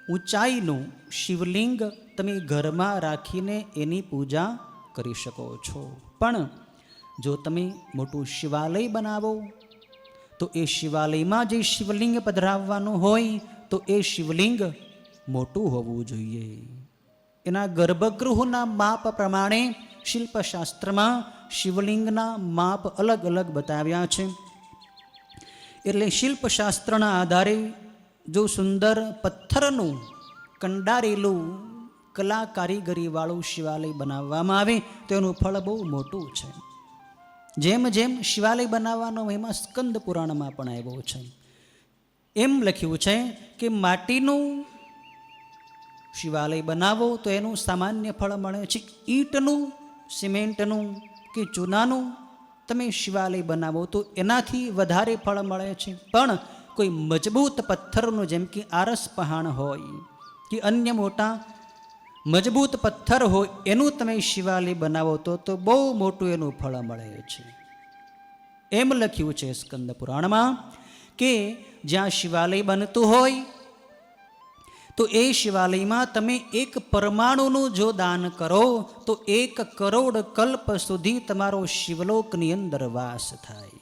ઊંચાઈનું શિવલિંગ તમે ઘરમાં રાખીને એની પૂજા કરી શકો છો. પણ જો તમે મોટું શિવાલય બનાવો તો એ શિવાલયમાં જે શિવલિંગ પધરાવવાનું હોય તો એ શિવલિંગ મોટું હોવું જોઈએ. એના ગર્ભગૃહના માપ પ્રમાણે શિલ્પશાસ્ત્રમાં શિવલિંગના માપ અલગ અલગ બતાવ્યા છે. એટલે શિલ્પશાસ્ત્રના આધારે જો સુંદર પથ્થરનું કંડારેલું કલા કારીગરીવાળું શિવાલય બનાવવામાં આવે તો એનું ફળ બહુ મોટું છે. જેમ જેમ શિવાલય બનાવવાનો મહિમા સ્કંદ પુરાણમાં પણ આવ્યો છે. એમ લખ્યું છે કે માટીનું શિવાલય બનાવો તો એનું સામાન્ય ફળ મળે છે. ઈંટનું, સિમેન્ટનું કે ચૂનાનું તમે શિવાલય બનાવો તો એનાથી વધારે ફળ મળે છે. પણ કોઈ મજબૂત પથ્થરનું જેમ કે આરસ પહાણ હોય કે અન્ય મોટા મજબૂત પથ્થર હોય એનું તમે શિવાલય બનાવો તો બહુ મોટું એનું ફળ મળે છે. એમ લખ્યું છે સ્કંદ પુરાણમાં કે જ્યાં શિવાલય બનતું હોય તો એ શિવાલયમાં તમે એક પરમાણુનું જો દાન કરો તો 1 કરોડ કલ્પ સુધી તમારો શિવલોકની અંદર વાસ થાય.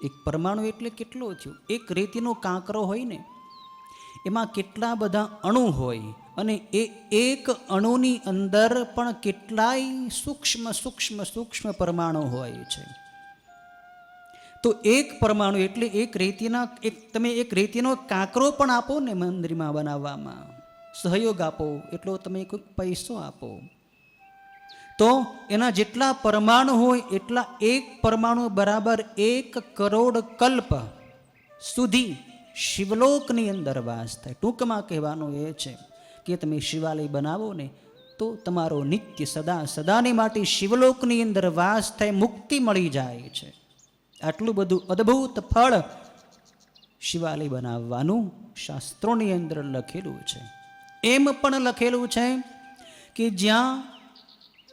એક પરમાણુ એટલે કેટલો થયો? એક રેતીનો કાંકરો હોય ને એમાં કેટલા બધા અણુ હોય અને એ એક અણુની અંદર પણ કેટલાય સૂક્ષ્મ સૂક્ષ્મ સૂક્ષ્મ પરમાણુ હોય છે. તો એક પરમાણુ એટલે તમે એક રેતીનો કાંકરો પણ આપો ને મંદિરમાં બનાવવામાં, સહયોગ આપો, એટલો તમે કોઈ પૈસો આપો તો એના જેટલા પરમાણુ હોય એટલા એક પરમાણુ બરાબર 1 કરોડ કલ્પ સુધી શિવલોકની અંદર વાસ થાય. ટૂંકમાં કહેવાનું એ છે કે તમે શિવાલય બનાવો ને તો તમારો નિત્ય સદાને માટે શિવલોકની અંદર વાસ થાય, મુક્તિ મળી જાય છે. આટલું બધું અદ્ભુત ફળ શિવાલય બનાવવાનું શાસ્ત્રોની અંદર લખેલું છે. એમ પણ લખેલું છે કે જ્યાં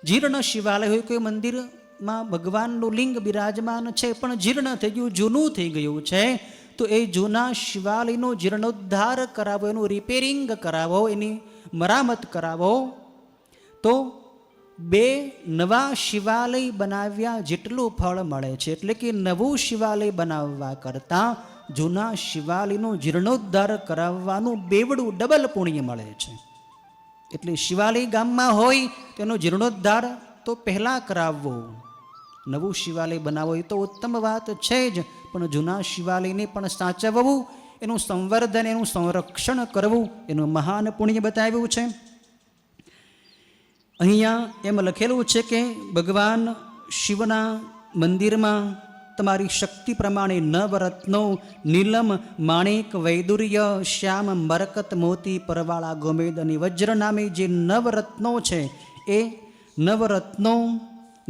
જીર્ણ શિવાલય હોય, કોઈ મંદિરમાં ભગવાનનું લિંગ બિરાજમાન છે પણ જીર્ણ થઈ ગયું, જૂનું થઈ ગયું છે, તો એ જૂના શિવાલયનો જીર્ણોદ્ધાર કરાવો, એનું રિપેરિંગ કરાવો, એની મરામત કરાવો તો 2 નવા શિવાલય બનાવ્યા જેટલું ફળ મળે છે. એટલે કે નવું શિવાલય બનાવવા કરતાં જૂના શિવાલયનો જીર્ણોદ્ધાર કરાવવાનું બેવડું ડબલ પુણ્ય મળે છે. એટલે શિવાલય ગામમાં હોય તેનો જીર્ણોદ્ધાર તો પહેલાં કરાવવો. નવું શિવાલય બનાવો એ તો ઉત્તમ વાત છે જ, પણ જૂના શિવાલયને પણ સાચવવું, એનું સંવર્ધન, એનું સંરક્ષણ કરવું, એનું મહાન પુણ્ય બતાવ્યું છે. અહીંયા એમ લખેલું છે કે ભગવાન શિવના મંદિરમાં તમારી શક્તિ પ્રમાણે નવરત્નો, નીલમ, માણેક, વૈદુર્ય, શ્યામ, મરકત, મોતી, પરવાળા, ગોમેદ અને વજ્ર નામે જે નવરત્નો છે એ નવરત્નો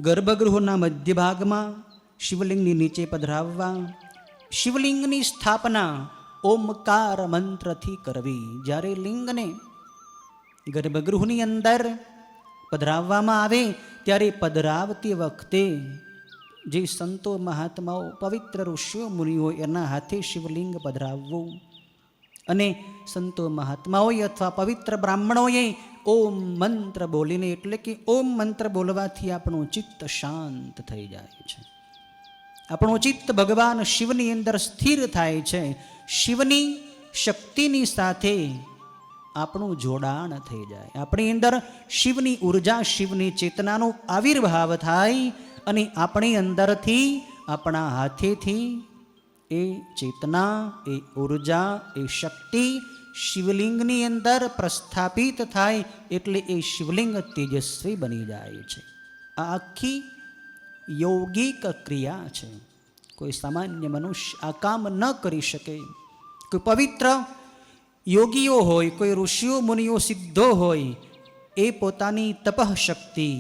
ગર્ભગૃહના મધ્ય ભાગમાં શિવલિંગની નીચે પધરાવવા. શિવલિંગની સ્થાપના ઓમકાર મંત્રથી કરવી. જ્યારે લિંગને ગર્ભગૃહની અંદર પધરાવવામાં આવે ત્યારે પધરાવતી વખતે જે સંતો મહાત્માઓ, પવિત્ર ઋષિઓ મુનિઓ એના હાથે શિવલિંગ પધરાવવું. અને સંતો મહાત્માઓએ અથવા પવિત્ર બ્રાહ્મણોએ ઓમ મંત્ર બોલીને, એટલે કે ઓમ મંત્ર બોલવાથી આપણું ચિત્ત શાંત થઈ જાય છે. આપણું ચિત્ત ભગવાન શિવની અંદર સ્થિર થાય છે. શિવની શક્તિની સાથે આપણું જોડાણ થઈ જાય. આપણી અંદર શિવની ઉર્જા, શિવની ચેતનાનો આવિર્ભાવ થાય અને આપણી અંદરથી, આપણા હાથેથી એ ચેતના, એ ઉર્જા, એ શક્તિ શિવલિંગની અંદર પ્રસ્થાપિત થાય. એટલે એ શિવલિંગ તેજસ્વી બની જાય છે. આ આખી યોગિક ક્રિયા છે. કોઈ સામાન્ય મનુષ્ય આ કામ ન કરી શકે. કોઈ પવિત્ર યોગીઓ હોય, કોઈ ઋષિઓ મુનિઓ, સિદ્ધો હોય, એ પોતાની તપઃ શક્તિ,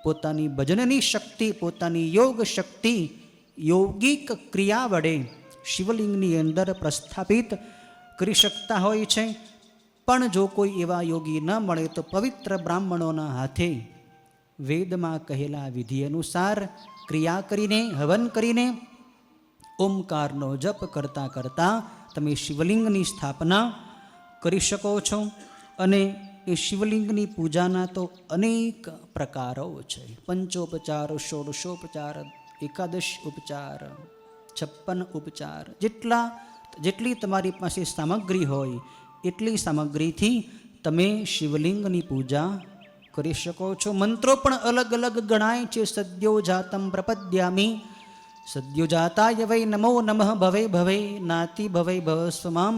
પોતાની ભજનની શક્તિ, પોતાની યોગ શક્તિ યોગિક ક્રિયા વડે શિવલિંગની અંદર પ્રસ્થાપિત કરી શકતા હોય છે. પણ જો કોઈ એવા યોગી ન મળે તો પવિત્ર બ્રાહ્મણોના હાથે વેદમાં કહેલા વિધિ અનુસાર ક્રિયા કરીને, હવન કરીને, ઓમકારનો જપ કરતાં કરતાં તમે શિવલિંગની સ્થાપના કરી શકો છો. અને એ શિવલિંગની પૂજાના તો અનેક પ્રકારો છે. પંચોપચાર, ષોડશોપચાર, એકાદશ ઉપચાર, 56 ઉપચાર, જેટલી તમારી પાસે સામગ્રી હોય એટલી સામગ્રીથી તમે શિવલિંગની પૂજા કરી શકો છો. મંત્રો પણ અલગ અલગ ગણાય છે. સદ્યો જાતમ પ્રપદ્યામિ, સદ્યો જાતાય વૈ નમો નમઃ, ભવે ભવે નાતિ ભવે ભવસ્વમામ,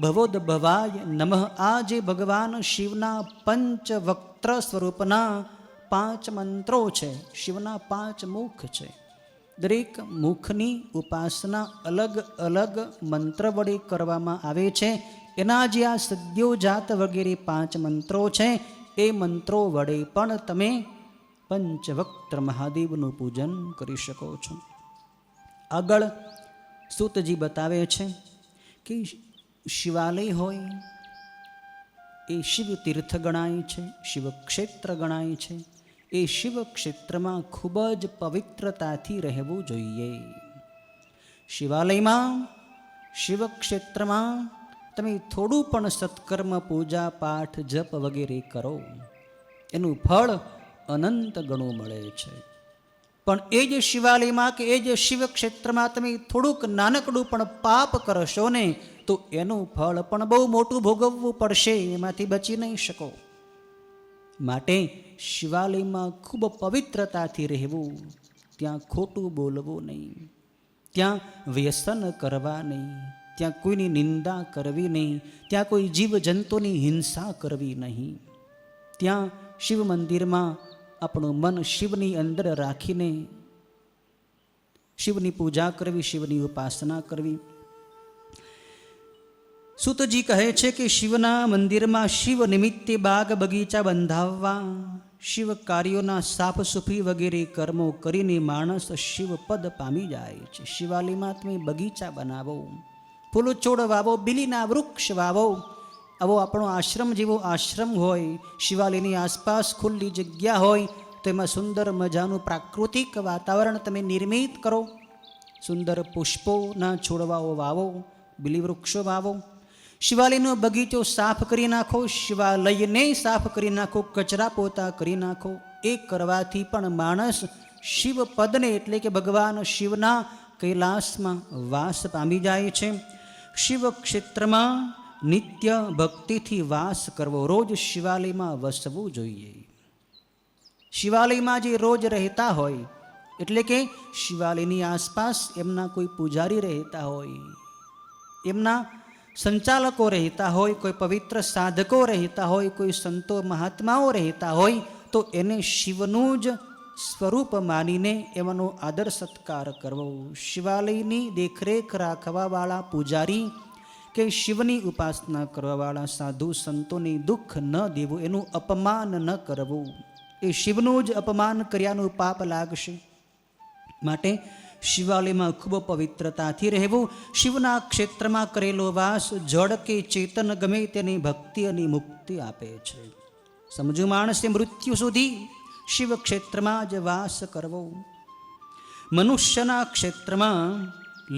ભવોદ ભવાય નમઃ. આ જે ભગવાન શિવના પંચવક્ત્ર સ્વરૂપના 5 મંત્રો છે, શિવના 5 મુખ છે. દરેક મુખની ઉપાસના અલગ અલગ મંત્ર વડે કરવામાં આવે છે. એના જે આ સદ્યોજાત વગેરે 5 મંત્રો છે, એ મંત્રો વડે પણ તમે પંચવક્ત્ર મહાદેવનું પૂજન કરી શકો છો. આગળ સૂતજી બતાવે છે કે શિવાલય હોય એ શિવ તીર્થ ગણાય છે, શિવ ક્ષેત્ર ગણાય છે. એ શિવ ક્ષેત્રમાં ખૂબ જ પવિત્રતાથી રહેવું જોઈએ. શિવાલયમાં, શિવ ક્ષેત્રમાં તમે થોડું પણ સત્કર્મ, પૂજા પાઠ, જપ વગેરે કરો, એનું ફળ અનંત ગણું મળે છે. પણ એ જ શિવાલયમાં કે એ જ શિવ ક્ષેત્રમાં તમે થોડુંક નાનકડું પણ પાપ કરશો ને તો એનું ફળ પણ બહુ મોટું ભોગવવું પડશે, એમાંથી બચી નહીં શકો. માટે શિવાલયમાં ખૂબ પવિત્રતાથી રહેવું, ત્યાં ખોટું બોલવું નહીં, ત્યાં વ્યસન કરવા નહીં, ત્યાં કોઈની નિંદા કરવી નહીં, ત્યાં કોઈ જીવજંતુની હિંસા કરવી નહીં. ત્યાં શિવ મંદિરમાં આપણું મન શિવની અંદર રાખીને શિવની પૂજા કરવી, શિવની ઉપાસના કરવી. સૂતજી કહે છે કે શિવના મંદિરમાં શિવ નિમિત્તે બાગ બગીચા બંધાવવા, શિવ કાર્યોના સાફ સુફી વગેરે કર્મો કરીને માણસ શિવ પદ પામી જાય છે. શિવાલયમાં તમે બગીચા બનાવો, ફૂલો છોડ વાવો, બીલીના વૃક્ષ વાવો. આવો આપણો આશ્રમ જેવો આશ્રમ હોય, શિવાલયની આસપાસ ખુલ્લી જગ્યા હોય તો એમાં સુંદર મજાનું પ્રાકૃતિક વાતાવરણ તમે નિર્મિત કરો. સુંદર પુષ્પોના છોડવાઓ વાવો, બીલી વૃક્ષો વાવો. શિવાલયનો બગીચો સાફ કરી નાખો, શિવાલયને સાફ કરી નાખો, કચરા પોતા કરી નાખો. એ કરવાથી પણ માણસ શિવ પદને એટલે કે ભગવાન શિવના કૈલાસમાં વાસ પામી જાય છે. શિવ ક્ષેત્રમાં નિત્ય ભક્તિથી વાસ કરવો, રોજ શિવાલયમાં વસવું જોઈએ. શિવાલયમાં જે રોજ રહેતા હોય, એટલે કે શિવાલયની આસપાસ એમના કોઈ પૂજારી રહેતા હોય, એમના સંચાલકો રહેતા હોય, કોઈ પવિત્ર સાધકો રહેતા હોય, કોઈ સંતો મહાત્માઓ રહેતા હોય, તો એને શિવનું જ સ્વરૂપ માનીને એમનો આદર સત્કાર કરવો. શિવાલયની દેખરેખ રાખવાવાળા પૂજારી કે શિવની ઉપાસના કરવાવાળા સાધુ સંતોને દુઃખ ન દેવું, એનું અપમાન ન કરવું. એ શિવનું જ અપમાન કર્યાનું પાપ લાગશે. માટે શિવાલયમાં ખૂબ પવિત્રતાથી રહેવું. શિવના ક્ષેત્રમાં કરેલો વાસ જળ કે ચેતન ગમે તેની ભક્તિ અને મુક્તિ આપે છે. સમજુ માણસે મૃત્યુ સુધી શિવ ક્ષેત્રમાં જ વાસ કરવો. મનુષ્યના ક્ષેત્રમાં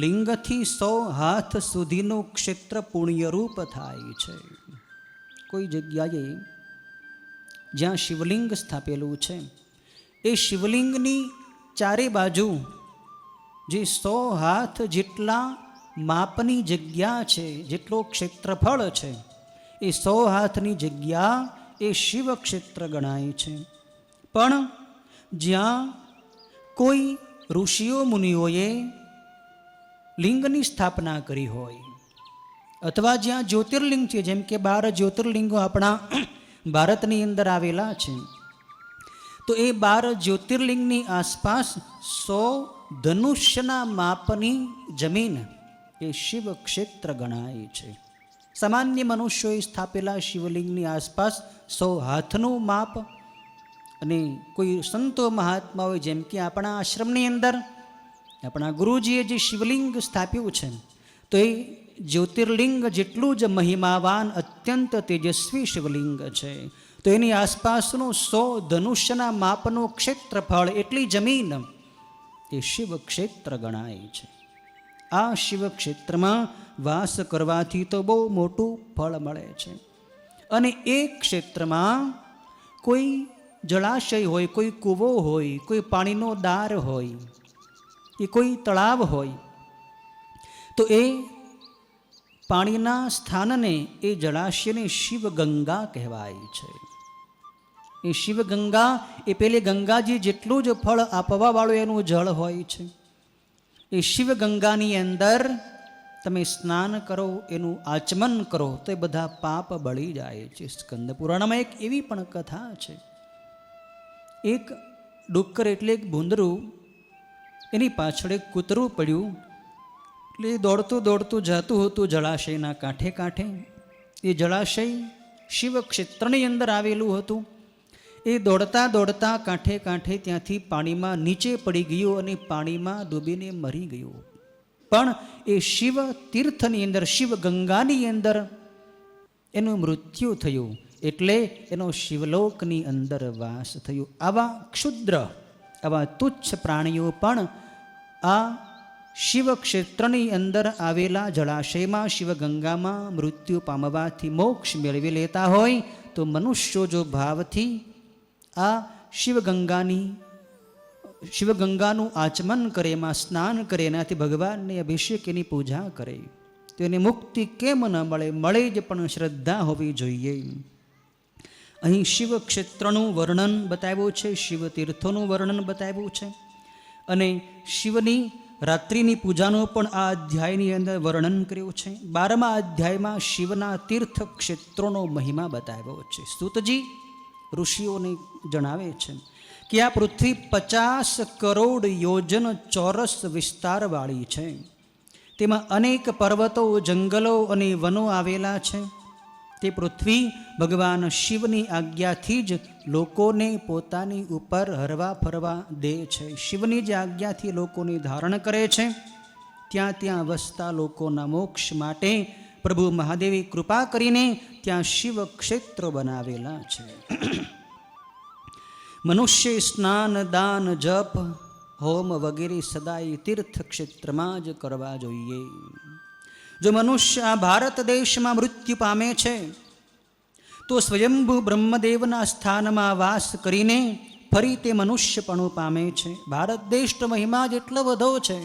લિંગથી 100 હાથ સુધીનું ક્ષેત્ર પુણ્યરૂપ થાય છે. કોઈ જગ્યાએ જ્યાં શિવલિંગ સ્થાપેલું છે, એ શિવલિંગની ચારે બાજુ જે 100 હાથ જેટલા માપની જગ્યા છે, જેટલો ક્ષેત્રફળ છે, એ 100 હાથની જગ્યા એ શિવ ક્ષેત્ર ગણાય છે. પણ જ્યાં કોઈ ઋષિઓ મુનિઓએ લિંગની સ્થાપના કરી હોય, અથવા જ્યાં જ્યોતિર્લિંગ છે, જેમ કે 12 જ્યોતિર્લિંગો આપણા ભારતની અંદર આવેલા છે, તો એ 12 જ્યોતિર્લિંગની આસપાસ 100 ધનુષ્યના માપની જમીન એ શિવ ક્ષેત્ર ગણાય છે. સામાન્ય મનુષ્યોએ સ્થાપેલા શિવલિંગની આસપાસ 100 હાથનું માપ, અને કોઈ સંતો મહાત્માઓએ જેમ કે આપણા આશ્રમની અંદર આપણા ગુરુજીએ જે શિવલિંગ સ્થાપ્યું છે, તો એ જ્યોતિર્લિંગ જેટલું જ મહિમાવાન અત્યંત તેજસ્વી શિવલિંગ છે. તો એની આસપાસનું 100 ધનુષ્યના માપનું ક્ષેત્રફળ, એટલી જમીન એ શિવ ક્ષેત્ર ગણાય છે. આ શિવ ક્ષેત્રમાં વાસ કરવાથી તો બહુ મોટું ફળ મળે છે. અને એ ક્ષેત્રમાં કોઈ જળાશય હોય, કોઈ કૂવો હોય, કોઈ પાણીનો દાર હોય, એ કોઈ તળાવ હોય, તો એ પાણીના સ્થાનને, એ જળાશયને શિવગંગા કહેવાય છે. એ શિવગંગા એ પેલી ગંગાજી જેટલું જ ફળ આપવાવાળું એનું જળ હોય છે. એ શિવગંગાની અંદર તમે સ્નાન કરો, એનું આચમન કરો, તો એ બધા પાપ બળી જાય છે. સ્કંદ પુરાણમાં એક એવી પણ કથા છે. એક ડુક્કર એટલે એક ભૂંદરું, એની પાછળ એક કૂતરું પડ્યું, એટલે દોડતું દોડતું જતું હતું જળાશયના કાંઠે કાંઠે. એ જળાશય શિવ ક્ષેત્રની અંદર આવેલું હતું. એ દોડતા દોડતા કાંઠે કાંઠે ત્યાંથી પાણીમાં નીચે પડી ગયું અને પાણીમાં ડૂબીને મરી ગયું. પણ એ શિવ તીર્થની અંદર, શિવ ગંગાની અંદર એનું મૃત્યુ થયું, એટલે એનો શિવલોકની અંદર વાસ થયો. આવા ક્ષુદ્ર, આવા તુચ્છ પ્રાણીઓ પણ આ શિવ ક્ષેત્રની અંદર આવેલા જળાશયમાં, શિવગંગામાં મૃત્યુ પામવાથી મોક્ષ મેળવી લેતા હોય, તો મનુષ્યો જો ભાવથી આ શિવગંગાનું આચમન કરે, એમાં સ્નાન કરે, એનાથી ભગવાનને અભિષેક, એની પૂજા કરે, તો એને મુક્તિ કેમ ન મળે? મળે જ, પણ શ્રદ્ધા હોવી જોઈએ. અહીં શિવ ક્ષેત્રનું વર્ણન બતાવ્યું છે, શિવ તીર્થોનું વર્ણન બતાવ્યું છે, અને શિવની રાત્રિની પૂજાનું પણ આ અધ્યાયની અંદર વર્ણન કર્યું છે. 12મા અધ્યાયમાં શિવના તીર્થ ક્ષેત્રોનો મહિમા બતાવ્યો છે. સૂતજી ઋષિઓને જણાવે છે કે આ પૃથ્વી 50 કરોડ યોજન ચોરસ વિસ્તારવાળી છે. તેમાં અનેક પર્વતો, જંગલો અને વનો આવેલા છે. તે પૃથ્વી ભગવાન શિવની આજ્ઞાથી જ લોકોને પોતાની ઉપર હરવા ફરવા દે છે. શિવની જે આજ્ઞાથી લોકોને ધારણ કરે છે, ત્યાં ત્યાં વસતા લોકોના મોક્ષ માટે પ્રભુ મહાદેવે કૃપા કરીને ત્યાં શિવ ક્ષેત્રો બનાવેલા છે. મનુષ્ય સ્નાન, દાન, જપ, હોમ વગેરે સદાય તીર્થ ક્ષેત્રમાં જ કરવા જોઈએ. જો મનુષ્ય આ ભારત દેશમાં મૃત્યુ પામે છે, તો સ્વયંભૂ બ્રહ્મદેવના સ્થાનમાં વાસ કરીને ફરી તે મનુષ્યપણું પામે છે. ભારત દેશનો મહિમા જેટલો બધો છે,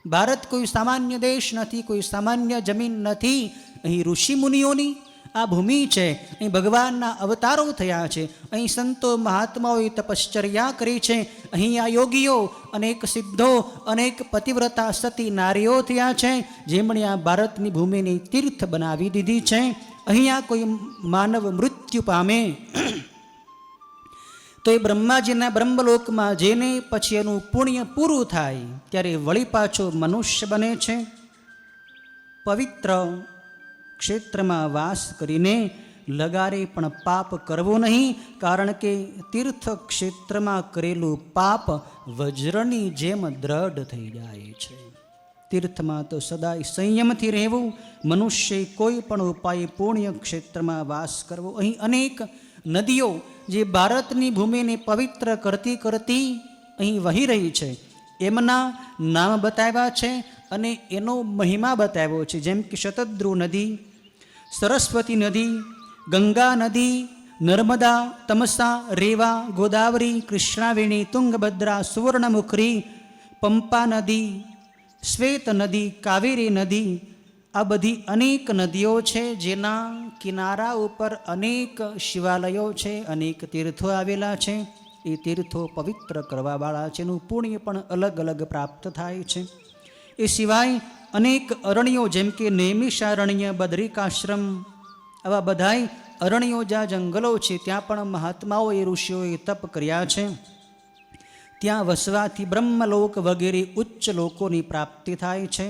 ભારત કોઈ સામાન્ય દેશ નથી, કોઈ સામાન્ય જમીન નથી. અહીં ઋષિ મુનિઓની આ ભૂમિ છે. અહીં ભગવાનના અવતારો થયા છે. અહીં સંતો મહાત્માઓએ તપશ્ચર્યા કરી છે. અહીં આ યોગીઓ, અનેક સિદ્ધો, અનેક પતિવ્રતા સતી નારીઓ થયા છે, જેમણે આ ભારતની ભૂમિની તીર્થ બનાવી દીધી છે. અહીંયા કોઈ માનવ મૃત્યુ પામે તો એ બ્રહ્માજીના બ્રહ્મલોકમાં જેને પછી એનું પુણ્ય પૂરું થાય ત્યારે વળી પાછો મનુષ્ય બને છે. પવિત્ર ક્ષેત્રમાં વાસ કરીને લગારે પણ પાપ કરવું નહીં, કારણ કે તીર્થ ક્ષેત્રમાં કરેલું પાપ વજ્રની જેમ દ્રઢ થઈ જાય છે. તીર્થમાં તો સદાય સંયમથી રહેવું. મનુષ્ય કોઈ પણ ઉપાય પુણ્ય ક્ષેત્રમાં વાસ કરવો. અહીં અનેક નદીઓ જે ભારતની ભૂમિને પવિત્ર કરતી કરતી અહીં વહી રહી છે, એમના નામ બતાવ્યા છે અને એનો મહિમા બતાવ્યો છે. જેમ કે શતદ્રુ નદી, સરસ્વતી નદી, ગંગા નદી, નર્મદા, તમસા, રેવા, ગોદાવરી, કૃષ્ણાવેણી, તુંગભદ્રા, સુવર્ણમુખરી, પંપા નદી, શ્વેત નદી, કાવેરી નદી, આ બધી અનેક નદીઓ છે જેના કિનારા ઉપર અનેક શિવાલયો છે, અનેક તીર્થો આવેલા છે. એ તીર્થો પવિત્ર કરવાવાળા છે. એનું પુણ્ય પણ અલગ અલગ પ્રાપ્ત થાય છે. એ સિવાય અનેક અરણ્યો, જેમ કે નૈમિષારણ્ય, બદ્રિકાશ્રમ, આવા બધાય અરણ્યો, જ્યાં જંગલો છે, ત્યાં પણ મહાત્માઓએ ઋષિઓએ તપ કર્યા છે. ત્યાં વસવાથી બ્રહ્મલોક વગેરે ઉચ્ચ લોકોની પ્રાપ્તિ થાય છે.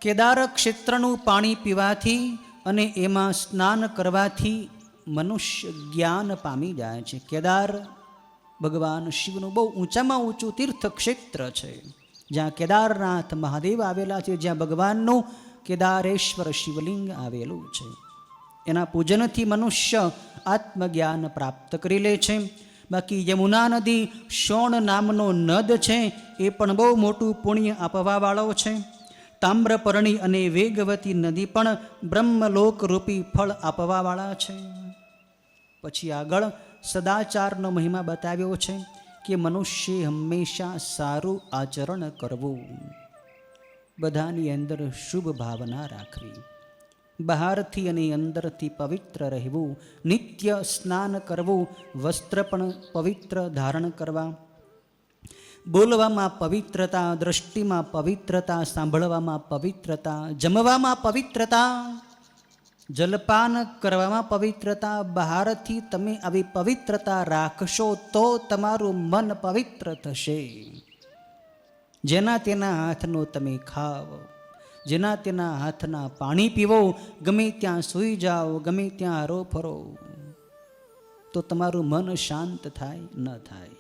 કેદાર ક્ષેત્રનું પાણી પીવાથી અને એમાં સ્નાન કરવાથી મનુષ્ય જ્ઞાન પામી જાય છે. કેદાર ભગવાન શિવનું બહુ ઊંચામાં ઊંચું તીર્થ ક્ષેત્ર છે, જ્યાં કેદારનાથ મહાદેવ આવેલા છે, જ્યાં ભગવાનનું કેદારેશ્વર શિવલિંગ આવેલું છે. એના પૂજનથી મનુષ્ય આત્મજ્ઞાન પ્રાપ્ત કરી લે છે. બાકી યમુના નદી, શોણ નામનો નદ છે, એ પણ બહુ મોટું પુણ્ય આપવાવાળો છે. તામ્રપર્ણી અને વેગવતી નદી પણ બ્રહ્મલોક રૂપી ફળ આપવાવાળા છે. પછી આગળ સદાચારનો મહિમા બતાવ્યો છે કે મનુષ્ય હંમેશા સારું આચરણ કરવું, બધાની અંદર શુભ ભાવના રાખવી, બહારથી અને અંદરથી પવિત્ર રહેવું, નિત્ય સ્નાન કરવું, વસ્ત્ર પણ પવિત્ર ધારણ કરવા, બોલવામાં પવિત્રતા, દ્રષ્ટિમાં પવિત્રતા, સાંભળવામાં પવિત્રતા, જમવામાં પવિત્રતા, જલપાન કરવામાં પવિત્રતા. બહારથી તમે આવી પવિત્રતા રાખશો તો તમારું મન પવિત્ર થશે. જેના તેના હાથનો તમે ખાવ, જેના તેના હાથના પાણી પીવો, ગમે ત્યાં સૂઈ જાઓ, ગમે ત્યાં હરો ફરો, તો તમારું મન શાંત થાય ન થાય.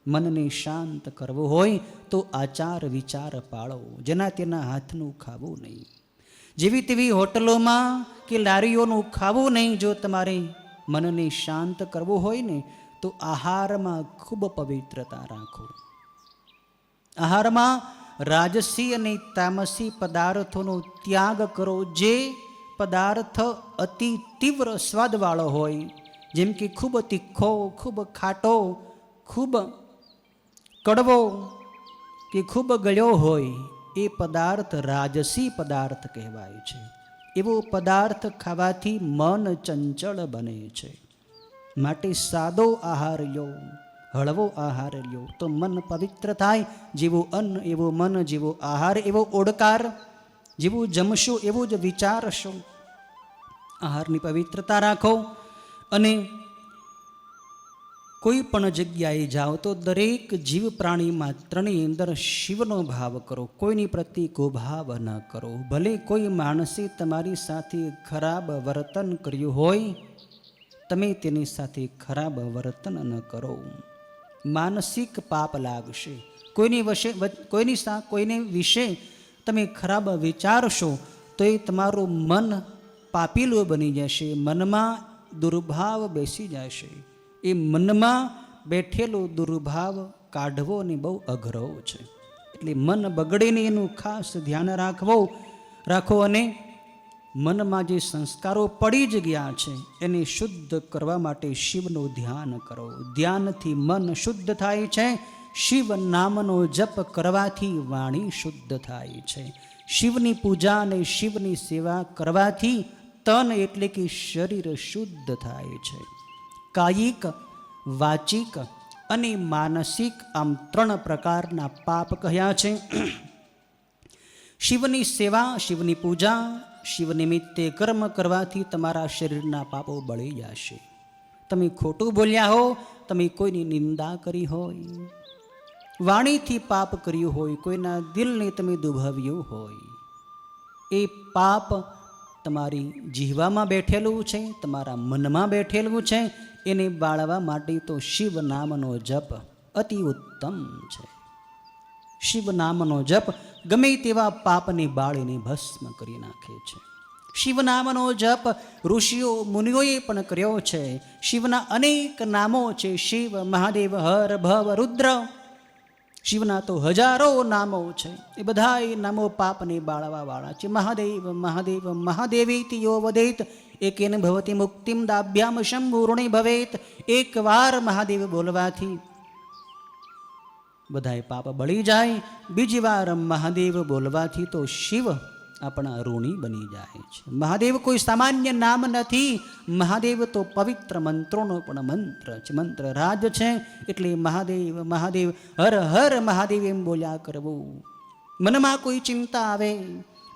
મનને શાંત કરવું હોય તો આચાર વિચાર પાળો. જેના તેના હાથનું ખાવું નહીં, જેવી તેવી હોટલોમાં કે લારીઓનું ખાવું નહીં. જો તમારે મનને શાંત કરવું હોય ને તો આહારમાં ખૂબ પવિત્રતા રાખો. આહારમાં રાજસી અને તામસી પદાર્થોનો ત્યાગ કરો. જે પદાર્થ અતિ તીવ્ર સ્વાદવાળો હોય, જેમ કે ખૂબ તીખો, ખૂબ ખાટો, ખૂબ કડવો કે ખૂબ ગળ્યો હોય, એ પદાર્થ રાજસી પદાર્થ કહેવાય છે. એવો પદાર્થ ખાવાથી મન ચંચળ બને છે. માટે સાદો આહાર લો, હળવો આહાર લો તો મન પવિત્ર થાય. જેવું અન્ન એવું મન, જેવો આહાર એવો ઓડકાર, જેવું જમશો એવું જ વિચારશો. આહારની પવિત્રતા રાખો. અને કોઈ પણ જગ્યાએ જાઓ તો દરેક જીવ પ્રાણી માત્રની અંદર શિવનો ભાવ કરો. કોઈની પ્રતિ કોભાવ ન કરો. ભલે કોઈ માણસે તમારી સાથે ખરાબ વર્તન કર્યું હોય, તમે તેની સાથે ખરાબ વર્તન ન કરો. માનસિક પાપ લાગશે. કોઈને વિશે તમે ખરાબ વિચારશો તો એ તમારું મન પાપીલું બની જશે. મનમાં દુર્ભાવ બેસી જશે. એ મનમાં બેઠેલો દુર્ભાવ કાઢવો ને બહુ અઘરો છે. એટલે મન બગડે એનું ખાસ ધ્યાન રાખો. અને મનમાં જે સંસ્કારો પડી જ ગયા છે એને શુદ્ધ કરવા માટે શિવનું ધ્યાન કરો. ધ્યાનથી મન શુદ્ધ થાય છે. શિવ નામનો જપ કરવાથી વાણી શુદ્ધ થાય છે. શિવની પૂજા અને શિવની સેવા કરવાથી તન એટલે કે શરીર શુદ્ધ થાય છે. કાયિક, વાચિક અને માનસિક આમ 3 પ્રકારના પાપ કહ્યા છે. શિવની સેવા, શિવની પૂજા, શિવ નિમિત્તે કર્મ કરવાથી તમારા શરીરના પાપો બળી જશે. તમે ખોટું બોલ્યા હો, તમે કોઈની નિંદા કરી હોય, વાણીથી પાપ કર્યું હોય, કોઈના દિલને તમે દુભાવ્યું હોય, એ પાપ તમારી જીહવામાં બેઠેલું છે, તમારા મનમાં બેઠેલું છે. એને બાળવા માટે તો શિવ નામનો જપ અતિ ઉત્તમ છે. શિવ નામનો જપ ગમે તેવા પાપને બાળીને ભસ્મ કરી નાખે છે. શિવ નામનો જપ ઋષિઓ મુનિઓએ પણ કર્યો છે. શિવના અનેક નામો છે. શિવ, મહાદેવ, હર, ભવ, રુદ્ર. શિવના તો હજારો નામો છે. એ બધાય નામો પાપને બાળવા વાળા છે. મહાદેવ મહાદેવ મહાદેવેતિ યો વદેત એકેન ભવતી મુક્તિમ દાભ્યામ શંભૂર્ણે ભવેત. એકવાર મહાદેવ બોલવાથી બધાય પાપ બળી જાય. બીજી વાર મહાદેવ બોલવાથી તો શિવ આપણા ઋણી બની જાય છે. મહાદેવ કોઈ સામાન્ય નામ નથી. મહાદેવ તો પવિત્ર મંત્રોનો પણ મંત્ર છે, મંત્ર રાજ છે. એટલે મહાદેવ મહાદેવ હર હર મહાદેવ એમ બોલ્યા કરવું. મનમાં કોઈ ચિંતા આવે,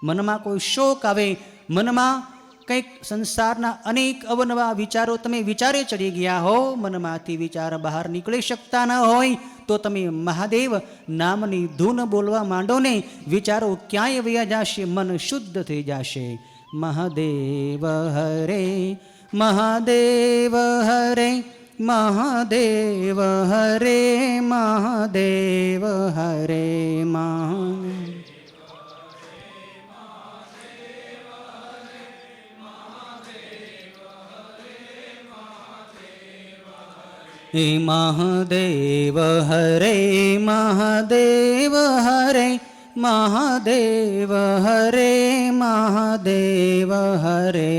મનમાં કોઈ શોક આવે, મનમાં કંઈક સંસારના અનેક અવનવા વિચારો તમે વિચારે ચડી ગયા હો, મનમાંથી વિચાર બહાર નીકળી શકતા ન હોય, તો તમે મહાદેવ નામની ધૂન બોલવા માંડો ને, વિચારો ક્યાંય વયા જશે, મન શુદ્ધ થઈ જશે. મહાદેવ હરે મહાદેવ હરે મહાદેવ હરે મહાદેવ હરે મહાદેવ. હે મહાદેવ હરે મહાદેવ હરે મહાદેવ હરે મહાદેવ હરે.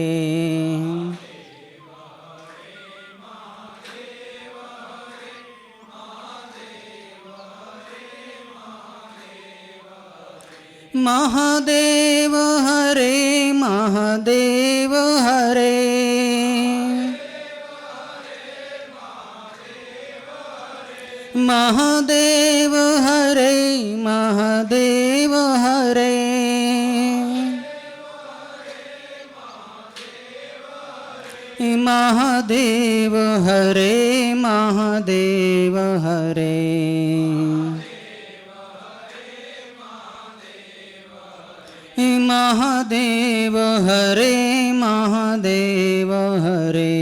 મહાદેવ હરે મહાદેવ હરે મહાદેવ હરે મહાદેવ હરે મહાદેવ હરે મહાદેવ હરે. મહાદેવ હરે મહાદેવ હરે.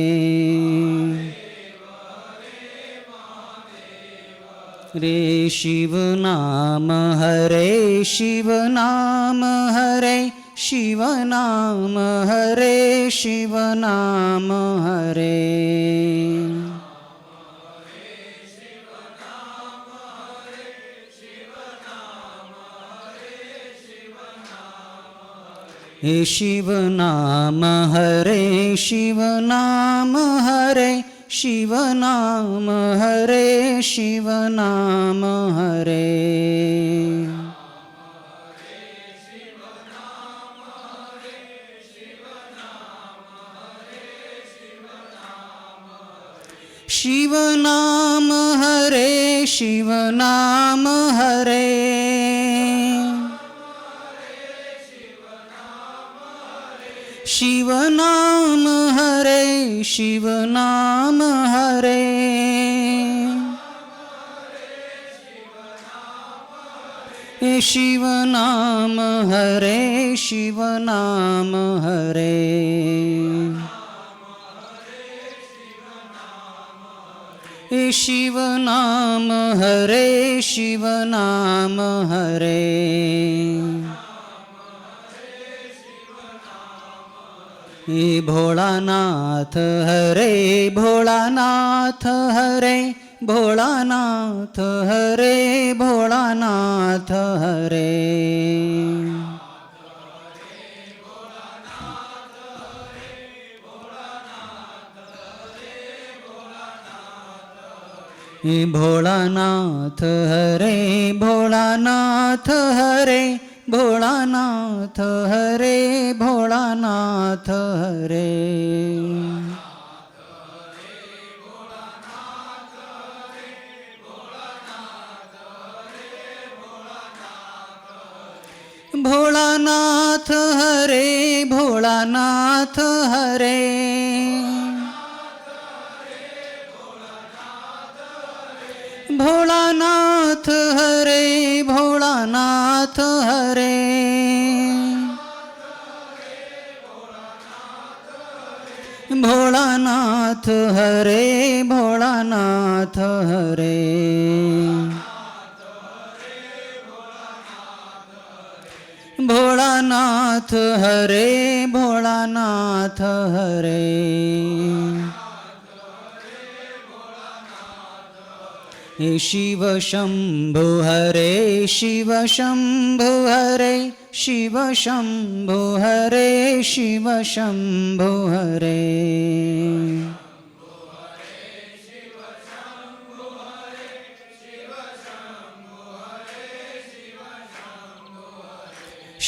રે શિવ નામ હરે શિવ નામ હરે શિવ નામ હરે શિવ નામ હરે. હે શિવ નામ હરે શિવ નામ હરે શિવ નામ હરે શિવ નામ હરે. શિવ નામ હરે શિવ નામ હરે શિવ નામ હરે શિવ નામ હરે. શિવ નામ હરે શિવ નામ હરે. શિવ નામ હરે શિવ નામ હરે. હે ભોળાનાથ હરે ભોળાનાથ હરે ભોળાનાથ હરે ભોળાનાથ હરે. હે ભોળાનાથ હરે ભોળાનાથ હરે ભોળાનાથ હરે ભોળાનાથ હરે ભોળાનાથ હરે ભોળાનાથ હરે ભોળાનાથ હરે ભોળાનાથ હરે ભોળાનાથ હરે ભોળાનાથ હરે ભોળાનાથ હરે ભોળાનાથ હરે હે શિવ શંભુ હરે શિવ શંભુ હરે શિવ શંભુ હરે શિવ શંભુ હરે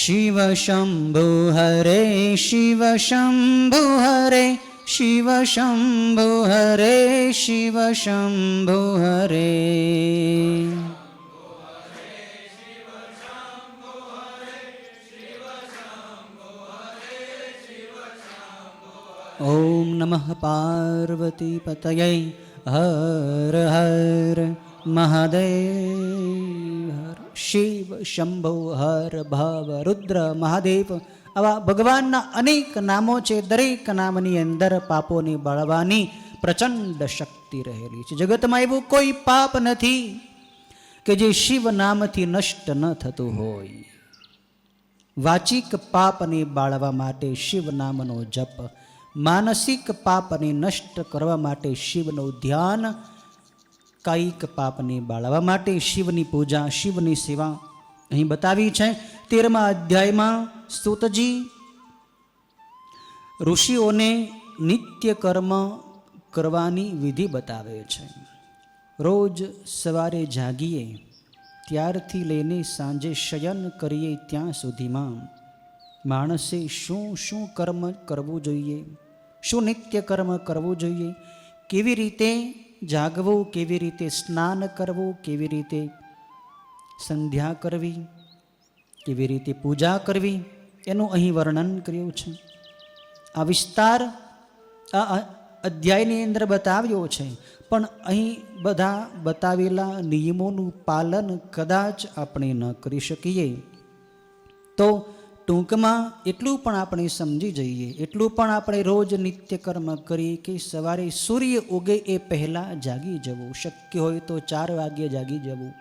શિવ શંભુ હરે શિવ શંભુ હરે શિવ શંભુ હરે શિવ શંભુ હરે ઓમ નમઃ પાર્વતી પતયે હર હર મહાદેવ હર શિવ શંભુ હર ભવ રુદ્ર મહાદેવ આવા ભગવાનના અનેક નામો છે. દરેક નામની અંદર પાપોને બાળવાની પ્રચંડ શક્તિ રહેલી છે. જગતમાં એવું કોઈ પાપ નથી કે જે શિવ નામથી નષ્ટ ન થતું હોય. વાચિક પાપને બાળવા માટે શિવ નામનો જપ, માનસિક પાપને નષ્ટ કરવા માટે શિવનું ધ્યાન, કાયિક પાપને બાળવા માટે શિવની પૂજા, શિવની સેવા અહીં બતાવી છે. 13મા અધ્યાયમાં સૂતજી ઋષિઓને નિત્ય કર્મ કરવાની વિધિ બતાવે છે. રોજ સવારે જાગીએ ત્યારથી લઈને સાંજે શયન કરીએ ત્યાં સુધીમાં માણસે શું શું કર્મ કરવું જોઈએ, શું નિત્ય કર્મ કરવું જોઈએ, કેવી રીતે જાગવું, કેવી રીતે સ્નાન કરવું, કેવી રીતે સંધ્યા કરવી, કેવી રીતે પૂજા કરવી, એનું અહીં વર્ણન કર્યું છે. આ વિસ્તાર આ અધ્યાયની અંદર બતાવ્યો છે. પણ અહીં બધા બતાવેલા નિયમોનું પાલન કદાચ આપણે ન કરી શકીએ તો ટૂંકમાં એટલું પણ આપણે સમજી જઈએ, એટલું પણ આપણે રોજ નિત્ય કર્મ કરીએ કે સવારે સૂર્ય ઉગે એ પહેલાં જાગી જવું, શક્ય હોય તો 4 વાગ્યે જાગી જવું.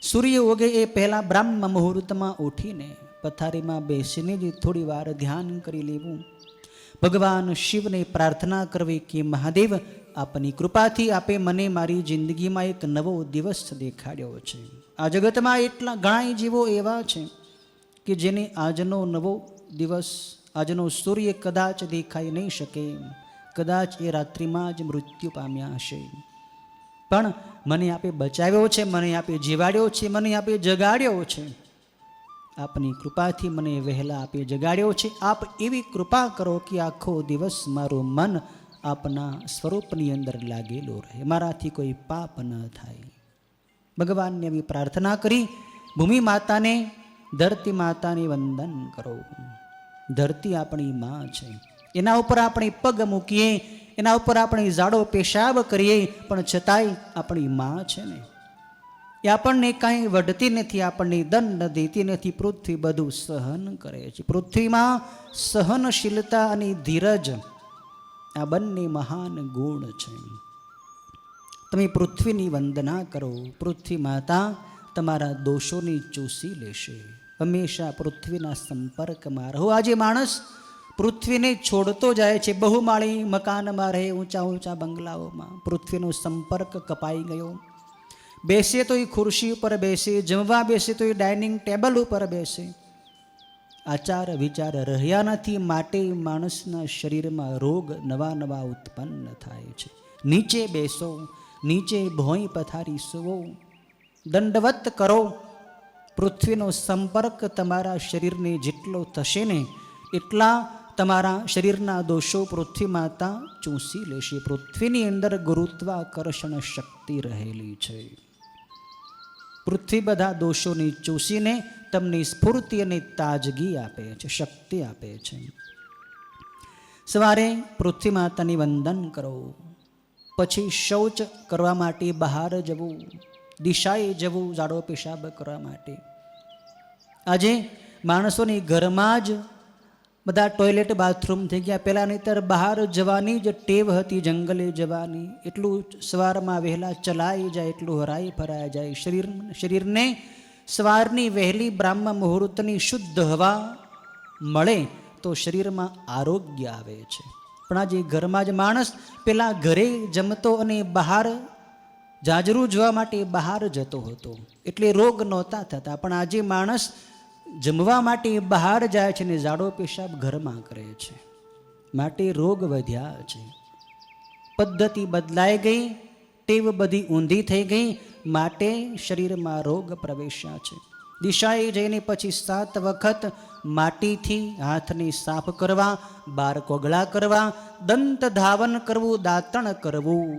સૂર્ય ઉગે એ પહેલાં બ્રાહ્મ મુહૂર્તમાં ઉઠીને પથારીમાં બેસીને જ થોડી વાર ધ્યાન કરી લેવું. ભગવાન શિવને પ્રાર્થના કરવી કે મહાદેવ આપની કૃપાથી આપે મને મારી જિંદગીમાં એક નવો દિવસ દેખાડ્યો છે. આ જગતમાં એટલા ઘણા જીવો એવા છે કે જેને આજનો નવો દિવસ, આજનો સૂર્ય કદાચ દેખાઈ નહીં શકે, કદાચ એ રાત્રિમાં જ મૃત્યુ પામ્યા હશે. પણ મને આપે બચાવ્યો છે, મને આપે જીવાડ્યો છે, મને આપે જગાડ્યો છે. આપની કૃપાથી મને વહેલા આપે જગાડ્યો છે. આપ એવી કૃપા કરો કે આખો દિવસ મારું મન આપના સ્વરૂપની અંદર લાગેલું રહે, મારાથી કોઈ પાપ ન થાય. ભગવાનને એવી પ્રાર્થના કરી ભૂમિ માતાને, ધરતી માતાને વંદન કરો. ધરતી આપણી માં છે, એના ઉપર આપણે પગ મૂકીએ, એના ઉપર આપણે જાડો પેશાબ કરીએ, પણ છતાંય આપણી માં છે ને, એ આપણને કાંઈ વઢતી નથી, આપણને દંડ દેતી નથી. પૃથ્વી બધું સહન કરે છે. પૃથ્વીમાં સહનશીલતા અને ધીરજ આ બંને મહાન ગુણ છે. તમે પૃથ્વીની વંદના કરો, પૃથ્વી માતા તમારા દોષોને ચૂસી લેશે. હંમેશા પૃથ્વીના સંપર્કમાં રહો. આજે માણસ પૃથ્વીને છોડતો જાય છે. બહુમાળી મકાનમાં રહે, ઊંચા ઊંચા બંગલાઓમાં. પૃથ્વીનો સંપર્ક કપાઈ ગયો. બેસે તો એ ખુરશી ઉપર બેસે, જમવા બેસે તો એ ડાઇનિંગ ટેબલ ઉપર બેસે. આચાર વિચાર રહ્યા નથી, માટે માણસના શરીરમાં રોગ નવા નવા ઉત્પન્ન થાય છે. નીચે બેસો, નીચે ભોંય પથારી સુવો, દંડવત કરો. પૃથ્વીનો સંપર્ક તમારા શરીરને જેટલો થશે ને એટલા તમારા શરીરના દોષો પૃથ્વી માતા ચૂસી લેશે. પૃથ્વીની અંદર ગુરુત્વાકર્ષણ શક્તિ રહેલી છે. પૃથ્વી બધા દોષોને ચૂસીને તમને સ્ફૂર્તિ અને તાજગી આપે છે, શક્તિ આપે છે. સવારે પૃથ્વી માતાની વંદન કરો, પછી શૌચ કરવા માટે બહાર જવું, દિશાએ જવું, ઝાડો પેશાબ કરવા માટે. આજે માણસોની ઘરમાં જ બધા ટોયલેટ બાથરૂમ થઈ ગયા. પહેલાં નહીંતર બહાર જવાની જ ટેવ હતી, જંગલે જવાની. એટલું સવારમાં વહેલા ચલાઈ જાય એટલું હરાઈ ફરાઈ જાય. શરીરને સવારની વહેલી બ્રાહ્મ મુહૂર્તની શુદ્ધ હવા મળે તો શરીરમાં આરોગ્ય આવે છે. પણ આજે ઘરમાં જ માણસ પેલા ઘરે જમતો અને બહાર જાજરૂ જોવા માટે બહાર જતો હતો, એટલે રોગ નહોતા થતા. પણ આજે માણસ જમવા માટે બહાર જાય છે ને ઝાડો પેશાબ ઘરમાં કરે છે, માટે રોગ વધ્યા છે. પદ્ધતિ બદલાઈ ગઈ, ટેવ બધી ઊંધી થઈ ગઈ, માટે શરીરમાં રોગ પ્રવેશ્યા છે. દિશાએ જઈને પછી 7 વખત માટીથી હાથને સાફ કરવા, 12 કોગળા કરવા, દંત ધાવન કરવું, દાંતણ કરવું,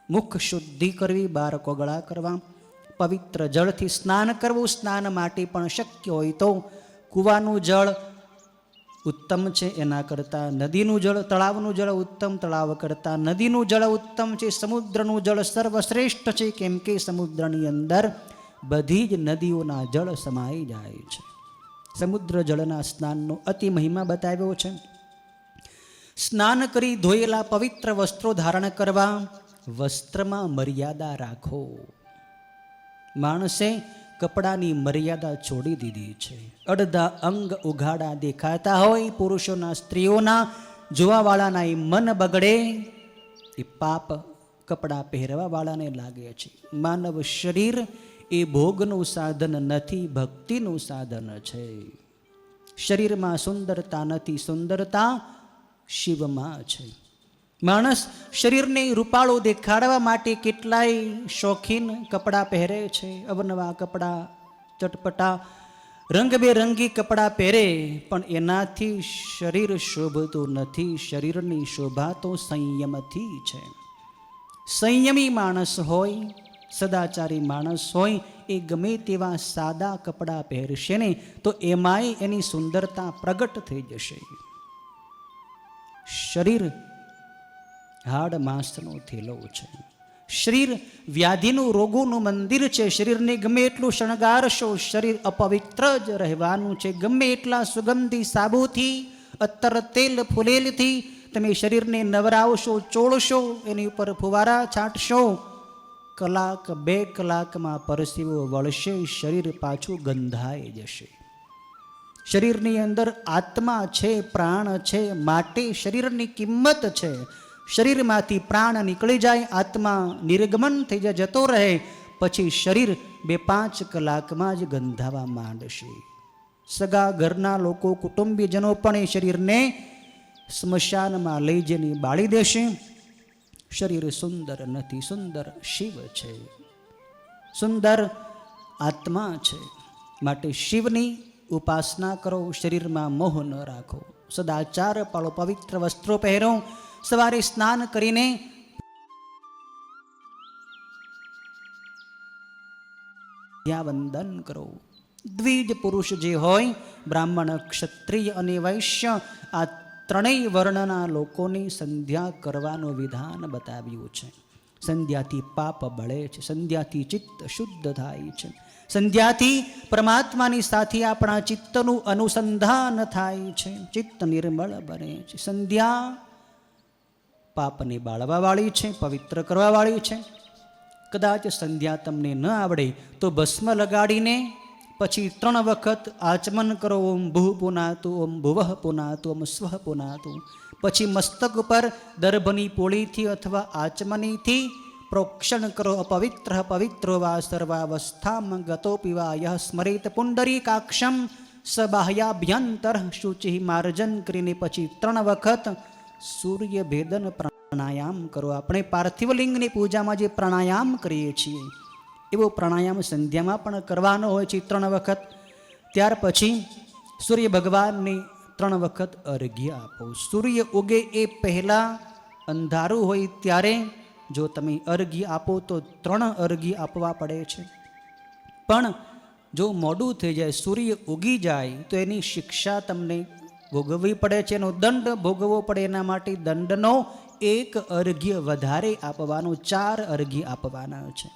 મુખ શુદ્ધિ કરવી, 12 કોગળા કરવા, પવિત્ર જળથી સ્નાન કરવું. સ્નાન માટે પણ શક્ય હોય તો કૂવાનું જળ ઉત્તમ છે, એના કરતાં નદીનું જળ, તળાવનું જળ ઉત્તમ, તળાવ કરતાં નદીનું જળ ઉત્તમ છે. સમુદ્રનું જળ સર્વશ્રેષ્ઠ છે, કેમ કે સમુદ્રની અંદર બધી જ નદીઓના જળ સમાઈ જાય છે. સમુદ્ર જળના સ્નાનનો અતિ મહિમા બતાવ્યો છે. સ્નાન કરી ધોયેલા પવિત્ર વસ્ત્રો ધારણ કરવા, વસ્ત્રમાં મર્યાદા રાખો. માણસે કપડાની મર્યાદા છોડી દીધી છે. અડધા અંગ ઉઘાડા દેખાતા હોય, પુરુષોના સ્ત્રીઓના જોવાવાળાના એ મન બગડે, એ પાપ કપડાં પહેરવાવાળાને લાગે છે. માનવ શરીર એ ભોગનું સાધન નથી, ભક્તિનું સાધન છે. શરીરમાં સુંદરતા નથી, સુંદરતા શિવમાં છે. માણસ શરીરને રૂપાળું દેખાડવા માટે કેટલાય શોખીન કપડાં પહેરે છે. અવનવા કપડાં, ચટપટા રંગબેરંગી કપડાં પહેરે, પણ એનાથી શરીર શોભતું નથી. શરીરની શોભા તો સંયમથી છે. સંયમી માણસ હોય, સદાચારી માણસ હોય, એ ગમે તેવા સાદા કપડાં પહેરશે ને તો એમાંય એની સુંદરતા પ્રગટ થઈ જશે. શરીર હાડ માંસનો થેલો છે. શરીર વ્યાધિનું, રોગોનું મંદિર છે. શરીરને ગમે એટલું શણગારશો, શરીર અપવિત્ર જ રહેવાનું છે. ગમે એટલા સુગંધી સાબુથી, અત્તર તેલ ફૂલેલથી તમે શરીરને નવરાવશો, ચોળશો, એની ઉપર ફુવારા છાંટશો, કલાક 2 કલાકમાં પરસેવો વળશે, શરીર પાછું ગંધાઈ જશે. શરીરની અંદર આત્મા છે, પ્રાણ છે, માટે શરીરની કિંમત છે. શરીરમાંથી પ્રાણ નીકળી જાય, આત્મા નિર્ગમન થઈ જાય, જતો રહે, પછી શરીર 2-5 કલાકમાં જ ગંધાવા માંડશે. સગા ઘરના લોકો, કુટુંબીજનો પણ એ શરીરને સ્મશાનમાં લઈ જઈને બાળી દેશે. શરીર સુંદર નથી, સુંદર શિવ છે, સુંદર આત્મા છે. માટે શિવની ઉપાસના કરો, શરીરમાં મોહ ન રાખો, સદાચાર પાળો, પવિત્ર વસ્ત્રો પહેરો. સવારે સ્નાન કરીને વંદન કરો. દ્વિજ પુરુષ જે હોય, બ્રાહ્મણ, ક્ષત્રિય અને વૈશ્ય, આ ત્રણેય વર્ણના લોકોની સંધ્યા કરવાનું વિધાન બતાવ્યું છે. સંધ્યાથી પાપ બળે છે, સંધ્યાથી ચિત્ત શુદ્ધ થાય છે, સંધ્યાથી પરમાત્માની સાથે આપણા ચિત્તનું અનુસંધાન થાય છે, ચિત્ત નિર્મળ બને છે. સંધ્યા પાપને બાળવાવાળી છે, પવિત્ર કરવાવાળી છે. કદાચ સંધ્યા તમને ન આવડે તો ભસ્મ લગાડીને પછી 3 વખત આચમન કરો. ઓમ ભૂ પુનાતુ, ઓમ ભુવઃ પુનાતુ, ઓમ સ્વઃ પુનાતુ. પછી મસ્તક ઉપર દર્ભની પોળીથી અથવા આચમનીથી પ્રોક્ષણ કરો. અપવિત્ર પવિત્રો વા સર્વાવસ્થામ ગતો પીવા યહ સ્મરેત પુંડરીકાક્ષમ સબાહ્યાભ્યંતર શુચિ માર્જન કરીને પછી 3 વખત સૂર્ય ભેદન પ્રાણાયામ કરો. આપણે પાર્થિવ લિંગની પૂજામાં જે પ્રાણાયામ કરીએ છીએ એવો પ્રાણાયામ સંધ્યામાં પણ કરવાનો હોય છે 3 વખત. ત્યાર પછી સૂર્ય ભગવાનને 3 વખત અર્ઘ્ય આપો. સૂર્ય ઉગે એ પહેલાં અંધારું હોય ત્યારે જો તમે અર્ઘ્ય આપો તો 3 અર્ઘ્ય આપવા પડે છે. પણ જો મોડું થઈ જાય, સૂર્ય ઉગી જાય તો એની શિક્ષા તમને ભોગવવી પડે છે, એનો દંડ ભોગવવો પડે. એના માટે દંડનો 1 અર્ઘ્ય વધારે આપવાનો, 4 અર્ઘ્ય આપવાના છે.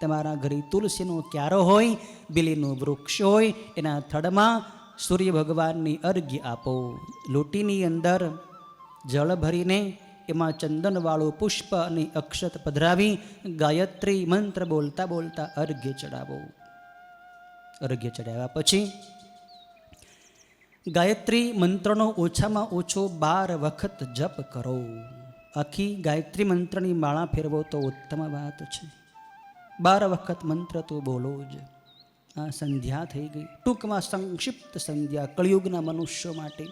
તમારા ઘરે તુલસીનો ક્યારો હોય, બિલીનું વૃક્ષ હોય, એના થડમાં સૂર્ય ભગવાનની અર્ઘ્ય આપો. લોટીની અંદર જળ ભરીને એમાં ચંદનવાળું પુષ્પ અને અક્ષત પધરાવી ગાયત્રી મંત્ર બોલતા બોલતા અર્ઘ્ય ચડાવો. અર્ઘ્ય ચડાવ્યા પછી ગાયત્રી મંત્રનો ઓછામાં ઓછો 12 વખત જપ કરો. આખી ગાયત્રી મંત્રની માળા ફેરવો તો ઉત્તમ વાત છે. 12 વખત મંત્ર તો બોલો જ. આ સંધ્યા થઈ ગઈ. ટૂંકમાં સંક્ષિપ્ત સંધ્યા કળિયુગના મનુષ્યો માટે.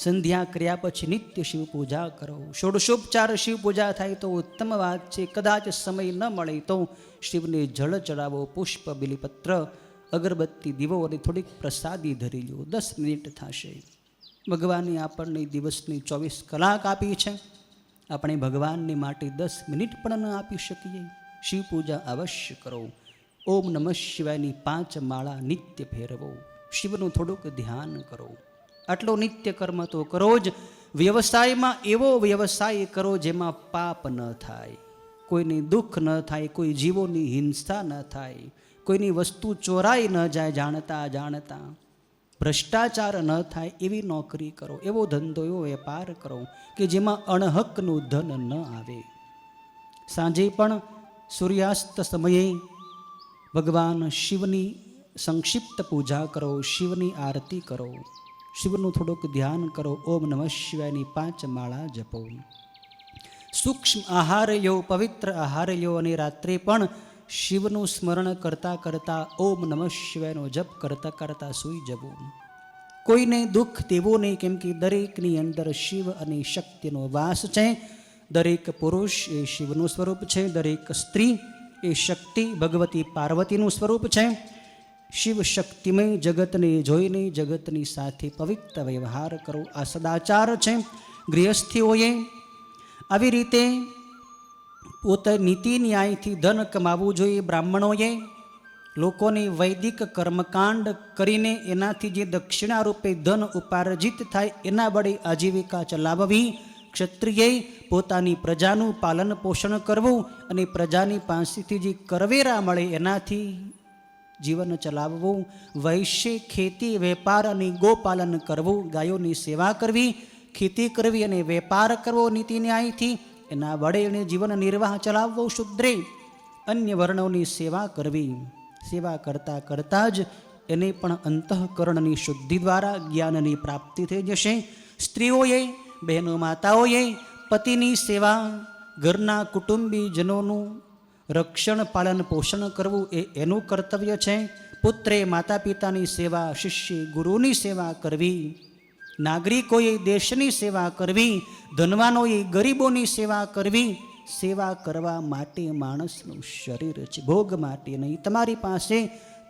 સંધ્યા કર્યા પછી નિત્ય શિવ પૂજા કરો. ષોડશોપચાર શિવ પૂજા થાય તો ઉત્તમ વાત છે. કદાચ સમય ન મળે તો શિવને જળ ચડાવો, પુષ્પ, બિલીપત્ર, અગરબત્તી, દીવો અને થોડીક પ્રસાદી ધરી લો. 10 મિનિટ થશે. ભગવાને આપણને દિવસની 24 કલાક આપી છે. આપણે ભગવાનને માટે 10 મિનિટ પણ ન આપી શકીએ. શિવ પૂજા અવશ્ય કરો. ઓમ નમઃ શિવાયની 5 માળા નિત્ય ફેરવો. શિવનું થોડુંક ધ્યાન કરો. આટલો નિત્ય કર્મ તો કરો જ. વ્યવસાયમાં એવો વ્યવસાય કરો જેમાં પાપ ન થાય, કોઈને દુઃખ ન થાય, કોઈ જીવોની હિંસા ન થાય, કોઈની વસ્તુ ચોરાઈ ન જાય જાણતા જાણતા, ભ્રષ્ટાચાર ન થાય એવી નોકરી કરો, એવો ધંધો, એવો વેપાર કરો કે જેમાં અણહકનું ધન ન આવે. સાંજે પણ સૂર્યાસ્ત સમયે ભગવાન શિવની સંક્ષિપ્ત પૂજા કરો, શિવની આરતી કરો, શિવનું થોડુંક ધ્યાન કરો. ઓમ નમઃ શિવાયની 5 માળા જપો. સૂક્ષ્મ આહાર લો, પવિત્ર આહાર લો અને રાત્રે પણ શિવનું સ્મરણ કરતાં કરતાં ઓમ નમઃ શિવાયનો જપ કરતાં કરતાં સૂઈ જવું. કોઈને દુઃખ દેવું નહીં, કેમ કે દરેકની અંદર શિવ અને શક્તિનો વાસ છે. દરેક પુરુષ એ શિવનું સ્વરૂપ છે, દરેક સ્ત્રી એ શક્તિ ભગવતી પાર્વતીનું સ્વરૂપ છે. શિવ શક્તિમય જગતને જોઈને જગતની સાથે પવિત્ર વ્યવહાર કરો. આ સદાચાર છે. ગૃહસ્થીઓએ આવી રીતે પોતે નીતિ ન્યાયથી ધન કમાવવું જોઈએ. બ્રાહ્મણોએ લોકોને વૈદિક કર્મકાંડ કરીને એનાથી જે દક્ષિણા રૂપે ધન ઉપાર્જિત થાય એના વડે આજીવિકા ચલાવવી. ક્ષત્રિયે પોતાની પ્રજાનું પાલન પોષણ કરવું અને પ્રજાની પાસેથી જે કરવેરા મળે એનાથી જીવન ચલાવવું. વૈશ્ય ખેતી, વેપાર અને ગોપાલન કરવું, ગાયોની સેવા કરવી, ખેતી કરવી અને વેપાર કરવો નીતિ ન્યાયથી, એના વડે એને જીવન નિર્વાહ ચલાવવો. શુદ્રે અન્ય વર્ણોની સેવા કરવી. સેવા કરતાં કરતાં જ એને પણ અંતઃકરણની શુદ્ધિ દ્વારા જ્ઞાનની પ્રાપ્તિ થઈ જશે. સ્ત્રીઓએ, બહેનો, માતાઓએ પતિની સેવા, ઘરના કુટુંબીજનોનું રક્ષણ, પાલન, પોષણ કરવું એ એનું કર્તવ્ય છે. પુત્રે માતા પિતાની સેવા, શિષ્ય ગુરુની સેવા કરવી, નાગરિકોએ દેશની સેવા કરવી, ધનવાનોએ ગરીબોની સેવા કરવી. સેવા કરવા માટે માણસનું શરીર છે, ભોગ માટે નહીં. તમારી પાસે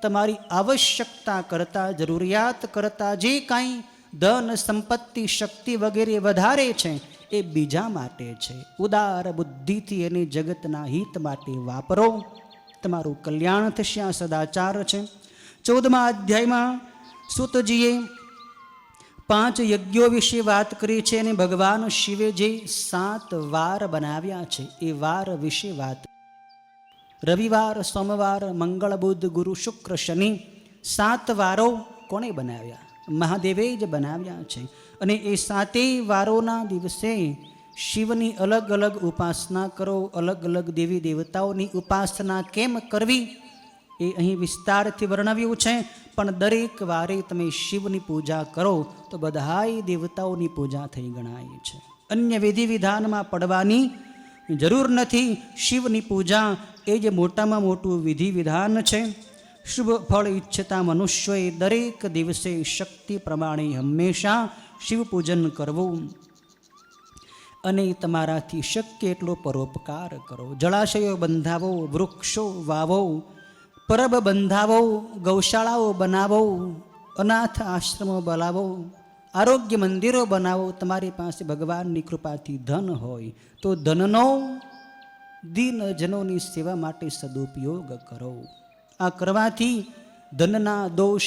તમારી આવશ્યકતા કરતાં, જરૂરિયાત કરતાં જે કાંઈ ધન, સંપત્તિ, શક્તિ વગેરે વધારે છે એ બીજા માટે છે. ઉદાર બુદ્ધિથી એને જગતના હિત માટે વાપરો, તમારું કલ્યાણ થશે. આ સદાચાર છે. 14મા અધ્યાયમાં સૂતજીએ 5 યજ્ઞો વિશે વાત કરી છે અને ભગવાન શિવે જે 7 વાર બનાવ્યા છે એ વાર વિશે વાત. રવિવાર, સોમવાર, મંગળ, બુધ, ગુરુ, શુક્ર, શનિ 7 વારો કોણે બનાવ્યા? મહાદેવે જ બનાવ્યા છે. અને એ 7 વારોના દિવસે શિવની અલગ અલગ ઉપાસના કરો. અલગ અલગ દેવી દેવતાઓની ઉપાસના કેમ કરવી એ અહીં વિસ્તારથી વર્ણવ્યું છે. પણ દરેક વારે તમે શિવની પૂજા કરો તો બધાય દેવતાઓની પૂજા થઈ ગણાય છે. અન્ય વિધિ વિધાનમાં પડવાની જરૂર નથી. શિવની પૂજા એ જ મોટામાં મોટું વિધિ વિધાન છે. શુભ ફળ ઈચ્છતા મનુષ્યોએ દરેક દિવસે શક્તિ પ્રમાણે હંમેશા શિવ પૂજન કરવું. અને તમારાથી શક્ય એટલો પરોપકાર કરો. જળાશયો બંધાવો, વૃક્ષો વાવો, પરબ બંધાવો, ગૌશાળાઓ બનાવો, અનાથ આશ્રમો બનાવો, આરોગ્ય મંદિરો બનાવો. તમારી પાસે ભગવાનની કૃપાથી ધન હોય તો ધનનો દીનજનોની સેવા માટે સદુપયોગ કરો. આ કરવાથી ધનના દોષ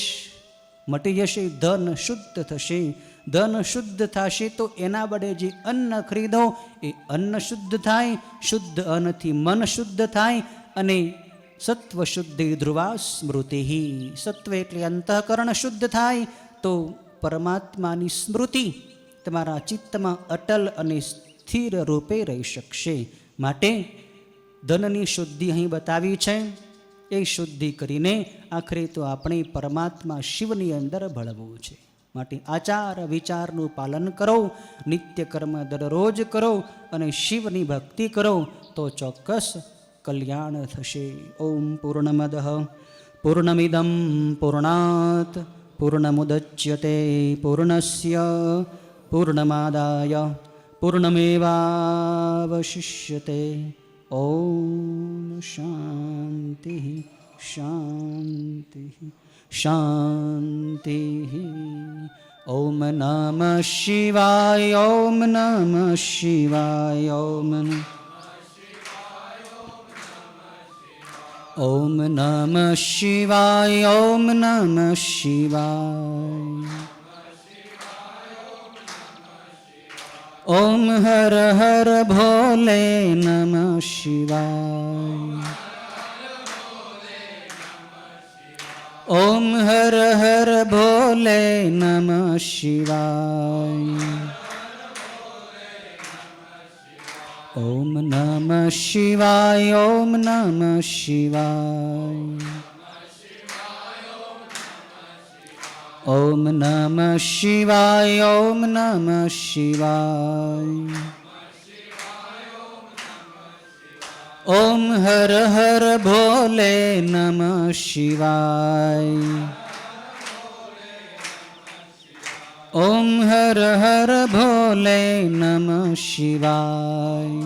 મટી જશે, ધન શુદ્ધ થશે. ધન શુદ્ધ થશે તો એના વડે જે અન્ન ખરીદો એ અન્ન શુદ્ધ થાય. શુદ્ધ અન્નથી મન શુદ્ધ થાય. અને સત્વ શુદ્ધિ ધ્રુવા સ્મૃતિ. સત્વ એટલે અંતઃકરણ શુદ્ધ થાય તો પરમાત્માની સ્મૃતિ તમારા ચિત્તમાં અટલ અને સ્થિર રૂપે રહી શકશે. માટે ધનની શુદ્ધિ અહીં બતાવી છે. એ શુદ્ધિ કરીને આખરે તો આપણે પરમાત્મા શિવની અંદર ભળવું છે. માટે આચાર વિચારનું પાલન કરો, નિત્ય કર્મ દરરોજ કરો અને શિવની ભક્તિ કરો તો ચોક્કસ કલ્યાણ થશે. ઓમ પૂર્ણમદ પૂર્ણમિદમ પૂર્ણાત પૂર્ણમુદચ્યતે પૂર્ણસ્ય પૂર્ણમાદાય પૂર્ણમેવાવશિષ્યતે. ઓમ શાંતિ શાંતિ શાંતિ. ઓમ નમઃ શિવાય. ઓમ નમઃ શિવાય. ઓમ નમઃ શિવાય. ઓમ નમઃ શિવાય. ઓમ હર હર ભોલે નમઃ શિવાય. ઓમ હર હર ભોલે નમઃ શિવાય. ઓમ નમઃ શિવાય. ઓમ નમઃ શિવાય. ઓમ નમઃ શિવાય. ઓમ નમઃ શિવાય. ઓમ હર હર ભોલે નમઃ શિવાય. ઓમ હર હર ભોલે નમઃ શિવાય.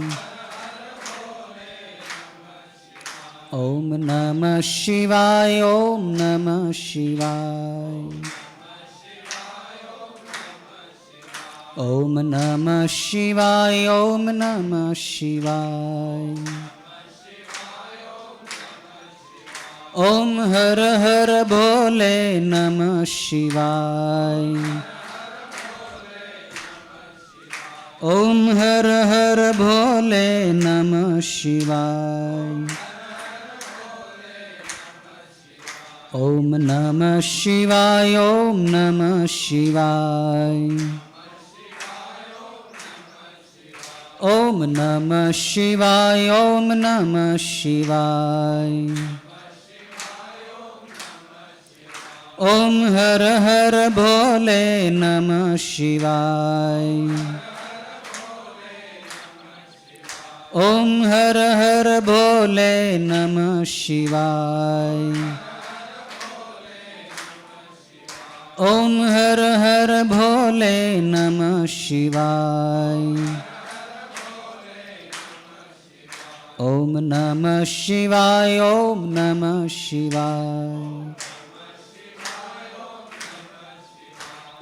ઓમ નમઃ શિવાય. ઓમ નમઃ શિવાય. ઓમ નમઃ શિવાય. ઓમ નમઃ શિવાય. ઓમ હર હર ભોલે નમઃ શિવાય. ઓમ હર હર ભોલે નમઃ શિવાય. ઓમ નમઃ શિવાય. ઓમ નમઃ શિવાય. ઓમ નમઃ શિવાય. ઓમ નમઃ શિવાય. ઓમ હર હર ભોલે નમઃ શિવાય. ઓમ હર હર ભોલે નમઃ શિવાય. ઓમ હર હર ભોલે નમઃ શિવાય. ઓમ નમઃ શિવાય. ઓમ નમઃ શિવાય.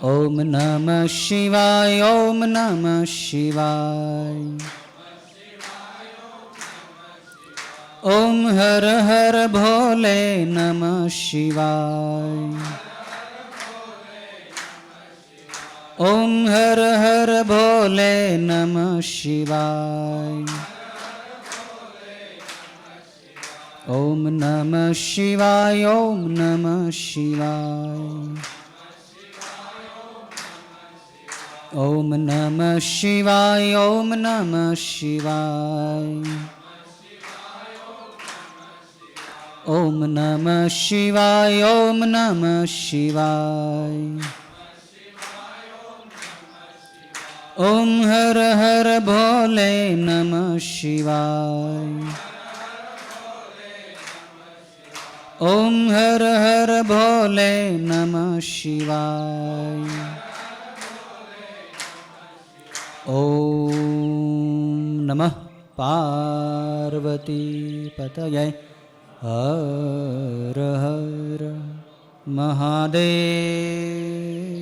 ઓમ નમઃ શિવાય. ઓમ નમઃ શિવાય. ઓમ હર હર ભોલે નમઃ શિવાય. ઓમ હર હર ભોલે નમઃ શિવાય. ઓમ નમઃ શિવાય. ઓમ નમઃ શિવાય. ઓમ નમઃ શિવાય. ઓમ નમઃ શિવાય. ઓમ નમઃ શિવાય. ઓમ નમઃ શિવાય. ઓમ હર હર ભોલે નમઃ શિવાય. ઓમ હર હર ભોલે નમઃ શિવાય. ઓમ નમઃ પાર્વતી પતયે હર હર મહાદેવ.